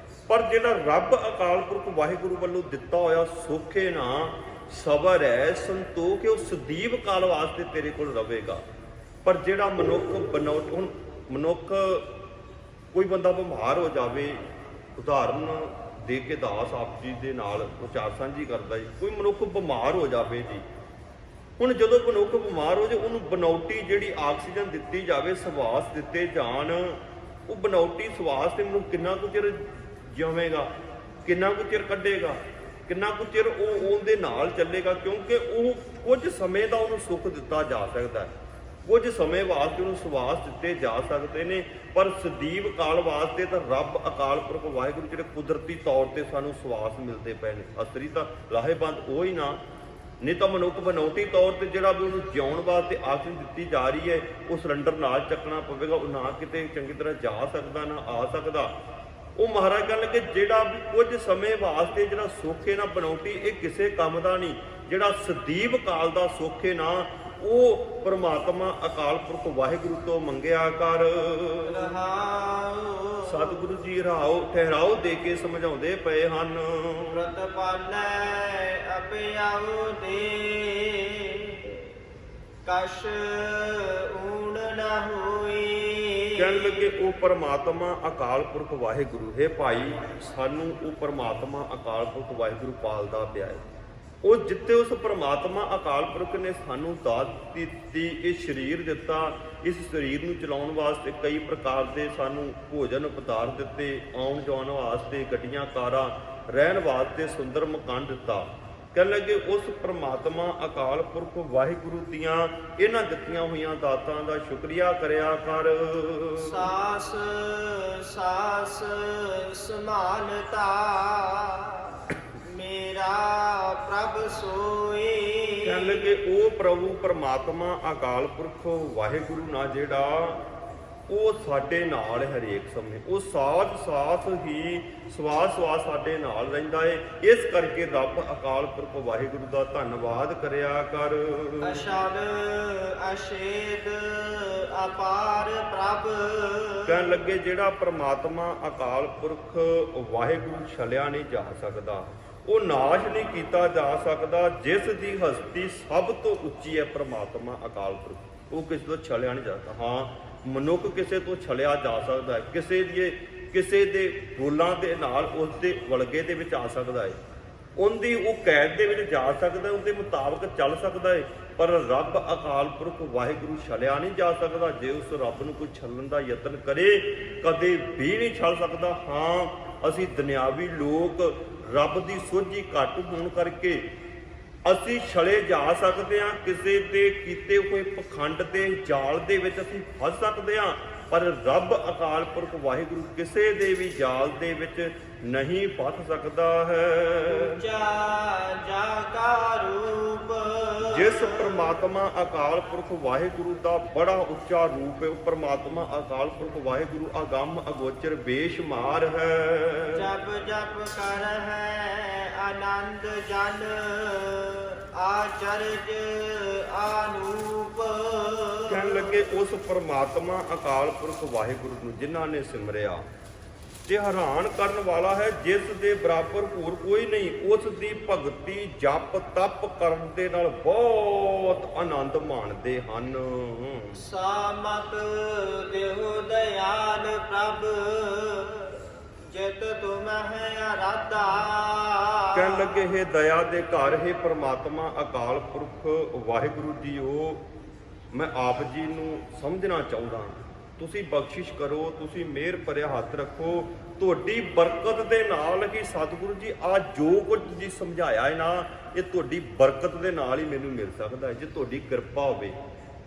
ਪਰ ਜਿਹੜਾ ਰੱਬ ਅਕਾਲ ਪੁਰਖ ਵਾਹਿਗੁਰੂ ਵੱਲੋਂ ਦਿੱਤਾ ਹੋਇਆ ਸੁੱਖ ਹੈ ਨਾ, ਸਬਰ ਹੈ, ਸੰਤੋਖ ਹੈ, ਉਹ ਸਦੀਵ ਕਾਲ ਵਾਸਤੇ ਤੇਰੇ ਕੋਲ ਰਹੇਗਾ। ਪਰ ਜਿਹੜਾ ਮਨੁੱਖ ਬਨਾਉਟ, ਹੁਣ ਮਨੁੱਖ ਕੋਈ ਬੰਦਾ ਬਿਮਾਰ ਹੋ ਜਾਵੇ, ਉਦਾਹਰਨ ਦੇ ਕੇ ਦਾਸ ਆਪ ਜੀ ਦੇ ਨਾਲ ਵਿਚਾਰ ਸਾਂਝੀ ਕਰਦਾ ਜੀ, ਕੋਈ ਮਨੁੱਖ ਬਿਮਾਰ ਹੋ ਜਾਵੇ ਜੀ, ਹੁਣ ਜਦੋਂ ਮਨੁੱਖ ਬਿਮਾਰ ਹੋ ਜਾਏ, ਉਹਨੂੰ ਬਨਾਉਟੀ ਜਿਹੜੀ ਆਕਸੀਜਨ ਦਿੱਤੀ ਜਾਵੇ, ਸਵਾਸ ਦਿੱਤੇ ਜਾਣ, ਉਹ ਬਨਾਉਟੀ ਸਵਾਸ ਤੇ ਮਨੁੱਖ ਕਿੰਨਾ ਕੁ ਚਿਰ ਜਿਵੇਗਾ, ਕਿੰਨਾ ਕੁ ਚਿਰ ਕੱਢੇਗਾ, ਕਿੰਨਾ ਕੁ ਚਿਰ ਉਹ ਉਹਦੇ ਨਾਲ ਚੱਲੇਗਾ, ਕਿਉਂਕਿ ਉਹ ਕੁਝ ਸਮੇਂ ਦਾ ਉਹਨੂੰ ਸੁੱਖ ਦਿੱਤਾ ਜਾ ਸਕਦਾ ਹੈ। ਕੁਝ ਸਮੇਂ ਵਾਸਤੇ ਉਹਨੂੰ ਸਵਾਸ ਦਿੱਤੇ ਜਾ ਸਕਦੇ ਨੇ, ਪਰ ਸਦੀਵ ਕਾਲ ਵਾਸਤੇ ਤਾਂ ਰੱਬ ਅਕਾਲ ਪੁਰਖ ਵਾਹਿਗੁਰੂ ਜਿਹੜੇ ਕੁਦਰਤੀ ਤੌਰ ਤੇ ਸਾਨੂੰ ਸਵਾਸ ਮਿਲਦੇ ਪਏ ਨੇ। ਅਸਲੀ ਤਾਂ ਲਾਹੇਬੰਦ ਉਹ ਹੀ ਨਾ, ਨਹੀਂ ਤਾਂ ਮਨੁੱਖ ਬਨੌਟੀ ਤੌਰ ਤੇ ਜਿਹੜਾ ਵੀ ਉਹਨੂੰ ਜਿਉਣ ਵਾਸਤੇ ਆਕਸੀਜਨ ਦਿੱਤੀ ਜਾ ਰਹੀ ਹੈ, ਉਹ ਸਿਲੰਡਰ ਨਾਲ ਚੱਕਣਾ ਪਵੇਗਾ, ਉਹ ਨਾ ਕਿਤੇ ਚੰਗੀ ਤਰ੍ਹਾਂ ਜਾ ਸਕਦਾ ਨਾ ਆ ਸਕਦਾ। ਉਹ ਮਹਾਰਾਜ ਕਹਿਣ ਲੱਗੇ ਜਿਹੜਾ ਵੀ ਕੁਝ ਸਮੇਂ ਵਾਸਤੇ ਜਿਹੜਾ ਸੁੱਖ ਹੈ ਨਾ ਬਨੌਟੀ, ਇਹ ਕਿਸੇ ਕੰਮ ਦਾ ਨਹੀਂ। ਜਿਹੜਾ ਸਦੀਵ ਕਾਲ ਦਾ ਸੁੱਖ ਹੈ ਨਾ, ਉਹ ਪਰਮਾਤਮਾ ਅਕਾਲ ਪੁਰਖ ਵਾਹਿਗੁਰੂ ਤੋਂ ਮੰਗਿਆ ਕਰ। ਸਤਿਗੁਰੂ ਜੀ ਠਹਿਰਾਓ ਦੇ ਕੇ ਸਮਝਾਉਂਦੇ ਪਏ ਹਨ। ਪ੍ਰਤ ਪਾਲੈ ਅਪਿਆਉ ਦੇ ਕਛ ਊਣ ਨ ਹੋਈ। ਕਹਿਣ ਲੱਗੇ ਉਹ ਪਰਮਾਤਮਾ ਅਕਾਲ ਪੁਰਖ ਵਾਹਿਗੁਰੂ ਹੈ ਭਾਈ, ਸਾਨੂੰ ਉਹ ਪਰਮਾਤਮਾ ਅਕਾਲ ਪੁਰਖ ਵਾਹਿਗੁਰੂ ਪਾਲਦਾ ਪਿਆ ਹੈ। ਉਹ ਜਿੱਥੇ ਉਸ ਪਰਮਾਤਮਾ ਅਕਾਲ ਪੁਰਖ ਨੇ ਸਾਨੂੰ ਦਾਤ ਦਿੱਤੀ, ਇਹ ਸਰੀਰ ਦਿੱਤਾ, ਇਸ ਸਰੀਰ ਨੂੰ ਚਲਾਉਣ ਵਾਸਤੇ ਕਈ ਪ੍ਰਕਾਰ ਦੇ ਸਾਨੂੰ ਭੋਜਨ ਪਦਾਰਥ ਦਿੱਤੇ, ਆਉਣ ਜਾਣ ਵਾਸਤੇ ਗੱਡੀਆਂ ਕਾਰਾਂ, ਰਹਿਣ ਵਾਸਤੇ ਸੁੰਦਰ ਮਕਾਨ ਦਿੱਤਾ। ਕਹਿਣ ਲੱਗੇ ਉਸ ਪਰਮਾਤਮਾ ਅਕਾਲ ਪੁਰਖ ਵਾਹਿਗੁਰੂ ਦੀਆਂ ਇਹਨਾਂ ਦਿੱਤੀਆਂ ਹੋਈਆਂ ਦਾਤਾਂ ਦਾ ਸ਼ੁਕਰੀਆ ਕਰਿਆ ਕਰ। ਸਾਸ ਸਾਸ ਸਮਾਨਤਾ ਮੇਰਾ ਪ੍ਰਭ ਸੋਈ। ਕਹਿਣ ਲੱਗੇ ਉਹ ਪ੍ਰਭੂ ਪਰਮਾਤਮਾ ਅਕਾਲ ਪੁਰਖ ਵਾਹਿਗੁਰੂ ਨਾ ਜਿਹੜਾ ਉਹ ਸਾਡੇ ਨਾਲ ਹਰੇਕ ਸਮੇਂ, ਉਹ ਸਾਥ ਹੀ ਸਵਾਸ ਸਾਡੇ ਨਾਲ ਰਹਿੰਦਾ ਏ। ਇਸ ਕਰਕੇ ਰੱਬ ਅਕਾਲ ਪੁਰਖ ਵਾਹਿਗੁਰੂ ਦਾ ਧੰਨਵਾਦ ਕਰਿਆ ਕਰ। ਅਸ਼ਦ ਅਸ਼ੇਦ ਅਪਾਰ ਪ੍ਰਭ। ਕਹਿਣ ਲੱਗੇ ਜਿਹੜਾ ਪਰਮਾਤਮਾ ਅਕਾਲ ਪੁਰਖ ਵਾਹਿਗੁਰੂ ਛਲਿਆ ਨਹੀਂ ਜਾ ਸਕਦਾ, ਉਹ ਨਾਸ਼ ਨਹੀਂ ਕੀਤਾ ਜਾ ਸਕਦਾ, ਜਿਸ ਦੀ ਹਸਤੀ ਸਭ ਤੋਂ ਉੱਚੀ ਹੈ ਪਰਮਾਤਮਾ ਅਕਾਲ ਪੁਰਖ, ਉਹ ਕਿਸੇ ਤੋਂ ਛਲਿਆ ਨਹੀਂ ਜਾਂਦਾ। ਹਾਂ, ਮਨੁੱਖ ਕਿਸੇ ਤੋਂ ਛਲਿਆ ਜਾ ਸਕਦਾ ਹੈ, ਕਿਸੇ ਦੇ ਬੋਲਾਂ ਦੇ ਨਾਲ ਉਸ ਦੇ ਵਲਗੇ ਦੇ ਵਿੱਚ ਆ ਸਕਦਾ ਹੈ, ਉਹਦੀ ਉਹ ਕੈਦ ਦੇ ਵਿੱਚ ਜਾ ਸਕਦਾ, ਉਹਦੇ ਮੁਤਾਬਕ ਚੱਲ ਸਕਦਾ ਹੈ, ਪਰ ਰੱਬ ਅਕਾਲ ਪੁਰਖ ਵਾਹਿਗੁਰੂ ਛਲਿਆ ਨਹੀਂ ਜਾ ਸਕਦਾ। ਜੇ ਉਸ ਰੱਬ ਨੂੰ ਕੋਈ ਛਲਣ ਦਾ ਯਤਨ ਕਰੇ ਕਦੇ ਵੀ ਨਹੀਂ ਛਲ ਸਕਦਾ। ਹਾਂ, ਅਸੀਂ ਦੁਨਿਆਵੀ ਲੋਕ ਰੱਬ ਦੀ ਸੋਝੀ ਘੱਟ ਹੋਣ ਕਰਕੇ ਅਸੀਂ ਛਲੇ ਜਾ ਸਕਦੇ ਹਾਂ, ਕਿਸੇ ਦੇ ਕੀਤੇ ਹੋਏ ਪਖੰਡ ਦੇ ਜਾਲ ਦੇ ਵਿੱਚ ਅਸੀਂ ਫਸ ਸਕਦੇ ਹਾਂ, ਪਰ ਰੱਬ ਅਕਾਲ ਪੁਰਖ ਵਾਹਿਗੁਰੂ ਕਿਸੇ ਦੇ ਵੀ ਜਾਲ ਦੇ ਵਿੱਚ ਨਹੀਂ ਫਸ ਸਕਦਾ ਹੈ। ਜਾ ਕਾ ਰੂਪ ਜਿਸ ਪ੍ਰਮਾਤਮਾ ਅਕਾਲ ਪੁਰਖ ਵਾਹਿਗੁਰੂ ਦਾ ਬੜਾ ਉੱਚਾ ਰੂਪ ਹੈ, ਉਹ ਪ੍ਰਮਾਤਮਾ ਅਕਾਲ ਪੁਰਖ ਵਾਹਿਗੁਰੂ ਅਗੰਮ ਅਗੋਚਰ ਬੇਸ਼ੁਮਾਰ ਹੈ। ਜਪ ਜਪ ਕਰ ਹੈ ਆਨੰਦ ਜਨ ਆਚਰਜ ਆਨੂਪ। ਕਹਿਣ ਲੱਗੇ ਉਸ ਪਰਮਾਤਮਾ ਅਕਾਲ ਪੁਰਖ ਵਾਹਿਗੁਰੂ ਨੂੰ ਜਿਨ੍ਹਾਂ ਨੇ ਸਿਮਰਿਆ ਤੇ ਹੈਰਾਨ ਕਰਨ ਵਾਲਾ ਹੈ, ਜਿਸ ਦੇ ਬਰਾਬਰ ਹੋਰ ਕੋਈ ਨਹੀਂ, ਉਸ ਦੀ ਭਗਤੀ ਜਪ ਤਪ ਕਰਨ ਦੇ ਨਾਲ ਬਹੁਤ ਆਨੰਦ ਮਾਣਦੇ ਹਨ। ਸਾਮਤ ਦੇਹੁ ਦਇਆਲ ਪ੍ਰਭ ਜਿਤ ਤੁਮ ਹੈ ਆਰਾਧਾ। ਕਹਿਣ ਲੱਗੇ ਹੈ ਦਇਆ ਦੇ ਘਰ ਹੈ ਪਰਮਾਤਮਾ ਅਕਾਲ ਪੁਰਖ ਵਾਹਿਗੁਰੂ ਜੀਓ, ਮੈਂ ਆਪ ਜੀ ਨੂੰ ਸਮਝਣਾ ਚਾਹੁੰਦਾ, ਤੁਸੀਂ ਬਖਸ਼ਿਸ਼ ਕਰੋ, ਤੁਸੀਂ ਮਿਹਰ ਭਰਿਆ ਹੱਥ ਰੱਖੋ, ਤੁਹਾਡੀ ਬਰਕਤ ਦੇ ਨਾਲ ਹੀ ਸਤਿਗੁਰੂ ਜੀ ਆ ਜੋ ਕੁਝ ਜੀ ਸਮਝਾਇਆ ਹੈ ਨਾ, ਇਹ ਤੁਹਾਡੀ ਬਰਕਤ ਦੇ ਨਾਲ ਹੀ ਮੈਨੂੰ ਮਿਲ ਸਕਦਾ ਹੈ। ਜੇ ਤੁਹਾਡੀ ਕਿਰਪਾ ਹੋਵੇ,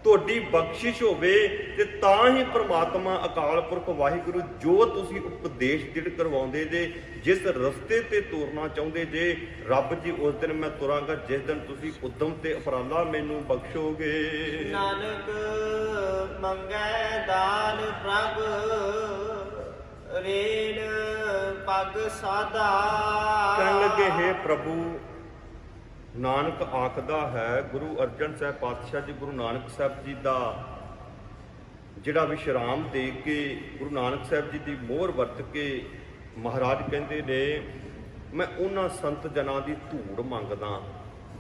ਤੁਹਾਡੀ ਬਖਸ਼ਿਸ਼ ਹੋਵੇ, ਤੇ ਤਾਂ ਹੀ ਪ੍ਰਮਾਤਮਾ ਅਕਾਲ ਪੁਰਖ ਵਾਹਿਗੁਰੂ ਜੋ ਤੁਸੀਂ ਉਪਦੇਸ਼ ਜਿਹੜੇ ਕਰਵਾਉਂਦੇ ਜੇ, ਜਿਸ ਰਸਤੇ ਤੇ ਤੁਰਨਾ ਚਾਹੁੰਦੇ ਜੇ, ਰੱਬ ਜੀ ਉਸ ਦਿਨ ਮੈਂ ਤੁਰਾਂਗਾ ਜਿਸ ਦਿਨ ਤੁਸੀਂ ਉਦਮ ਤੇ ਉਪਰਾਲਾ ਮੈਨੂੰ ਬਖਸ਼ੋਗੇ। ਨਾਨਕ ਮੰਗੈ ਦਾਨ ਪ੍ਰਭ ਰੇਣ ਪਗ ਸਾਦਾ। ਕਹਿਣ ਲੱਗੇ ਹੈ ਪ੍ਰਭੂ, ਨਾਨਕ ਆਖਦਾ ਹੈ, ਗੁਰੂ ਅਰਜਨ ਸਾਹਿਬ ਪਾਤਸ਼ਾਹ ਜੀ ਗੁਰੂ ਨਾਨਕ ਸਾਹਿਬ ਜੀ ਦਾ ਜਿਹੜਾ ਵਿਸ਼ਰਾਮ ਦੇ ਕੇ ਗੁਰੂ ਨਾਨਕ ਸਾਹਿਬ ਜੀ ਦੀ ਮੋਹਰ ਵਰਤ ਕੇ ਮਹਾਰਾਜ ਕਹਿੰਦੇ ਨੇ, ਮੈਂ ਉਹਨਾਂ ਸੰਤ ਜਨਾਂ ਦੀ ਧੂੜ ਮੰਗਦਾ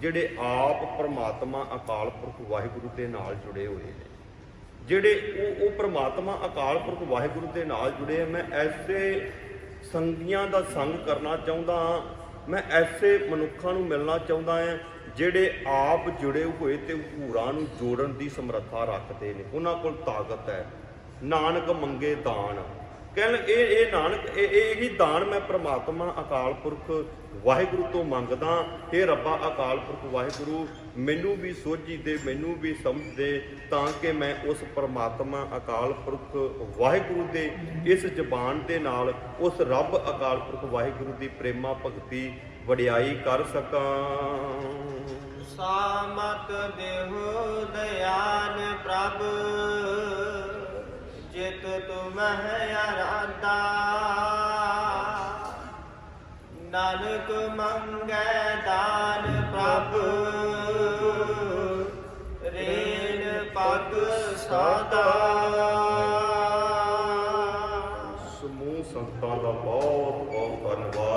ਜਿਹੜੇ ਆਪ ਪ੍ਰਮਾਤਮਾ ਅਕਾਲ ਪੁਰਖ ਵਾਹਿਗੁਰੂ ਦੇ ਨਾਲ ਜੁੜੇ ਹੋਏ ਨੇ, ਜਿਹੜੇ ਉਹ ਪ੍ਰਮਾਤਮਾ ਅਕਾਲ ਪੁਰਖ ਵਾਹਿਗੁਰੂ ਦੇ ਨਾਲ ਜੁੜੇ। ਮੈਂ ਐਸੇ ਸੰਗੀਆਂ ਦਾ ਸੰਗ ਕਰਨਾ ਚਾਹੁੰਦਾ ਹਾਂ, ਮੈਂ ਐਸੇ ਮਨੁੱਖਾਂ ਨੂੰ ਮਿਲਣਾ ਚਾਹੁੰਦਾ ਹਾਂ ਜਿਹੜੇ ਆਪ ਜੁੜੇ ਹੋਏ ਤੇ ਹੋਰਾਂ ਨੂੰ ਜੋੜਨ ਦੀ ਸਮਰੱਥਾ ਰੱਖਦੇ ਨੇ, ਉਹਨਾਂ ਕੋਲ ਤਾਕਤ ਹੈ। ਨਾਨਕ ਮੰਗੇ ਦਾਨ, ਕਹਿਣ ਇਹ ਨਾਨਕ ਇਹੀ ਦਾਨ ਮੈਂ ਪ੍ਰਮਾਤਮਾ ਅਕਾਲ ਪੁਰਖ ਵਾਹਿਗੁਰੂ ਤੋਂ ਮੰਗਦਾ। ਇਹ ਰੱਬਾ ਅਕਾਲ ਪੁਰਖ ਵਾਹਿਗੁਰੂ, ਮੈਨੂੰ ਵੀ ਸੋਝੀ ਦੇ, ਮੈਨੂੰ ਵੀ ਸਮਝ ਦੇ, ਤਾਂ ਕਿ ਮੈਂ ਉਸ ਪਰਮਾਤਮਾ ਅਕਾਲ ਪੁਰਖ ਵਾਹਿਗੁਰੂ ਦੇ ਇਸ ਜ਼ਬਾਨ ਦੇ ਨਾਲ ਉਸ ਰੱਬ ਅਕਾਲ ਪੁਰਖ ਵਾਹਿਗੁਰੂ ਦੀ ਪ੍ਰੇਮਾ ਭਗਤੀ ਵਡਿਆਈ ਕਰ ਸਕਾਂ। ਸਾਮਤ ਦੇਹੁ ਦਇਆਲ ਪ੍ਰਭ, ਜਿਤ ਤੁਮਹਿ ਅਰਾਧਾ। ਨਾਨਕ ਮੰਗੈ ਦਾਨ ਪ੍ਰਭ, ਰੇਨ ਪਗ ਸਾਦਾ। ਸਮੂਹ ਸੰਤਾਂ ਦਾ ਬਹੁਤ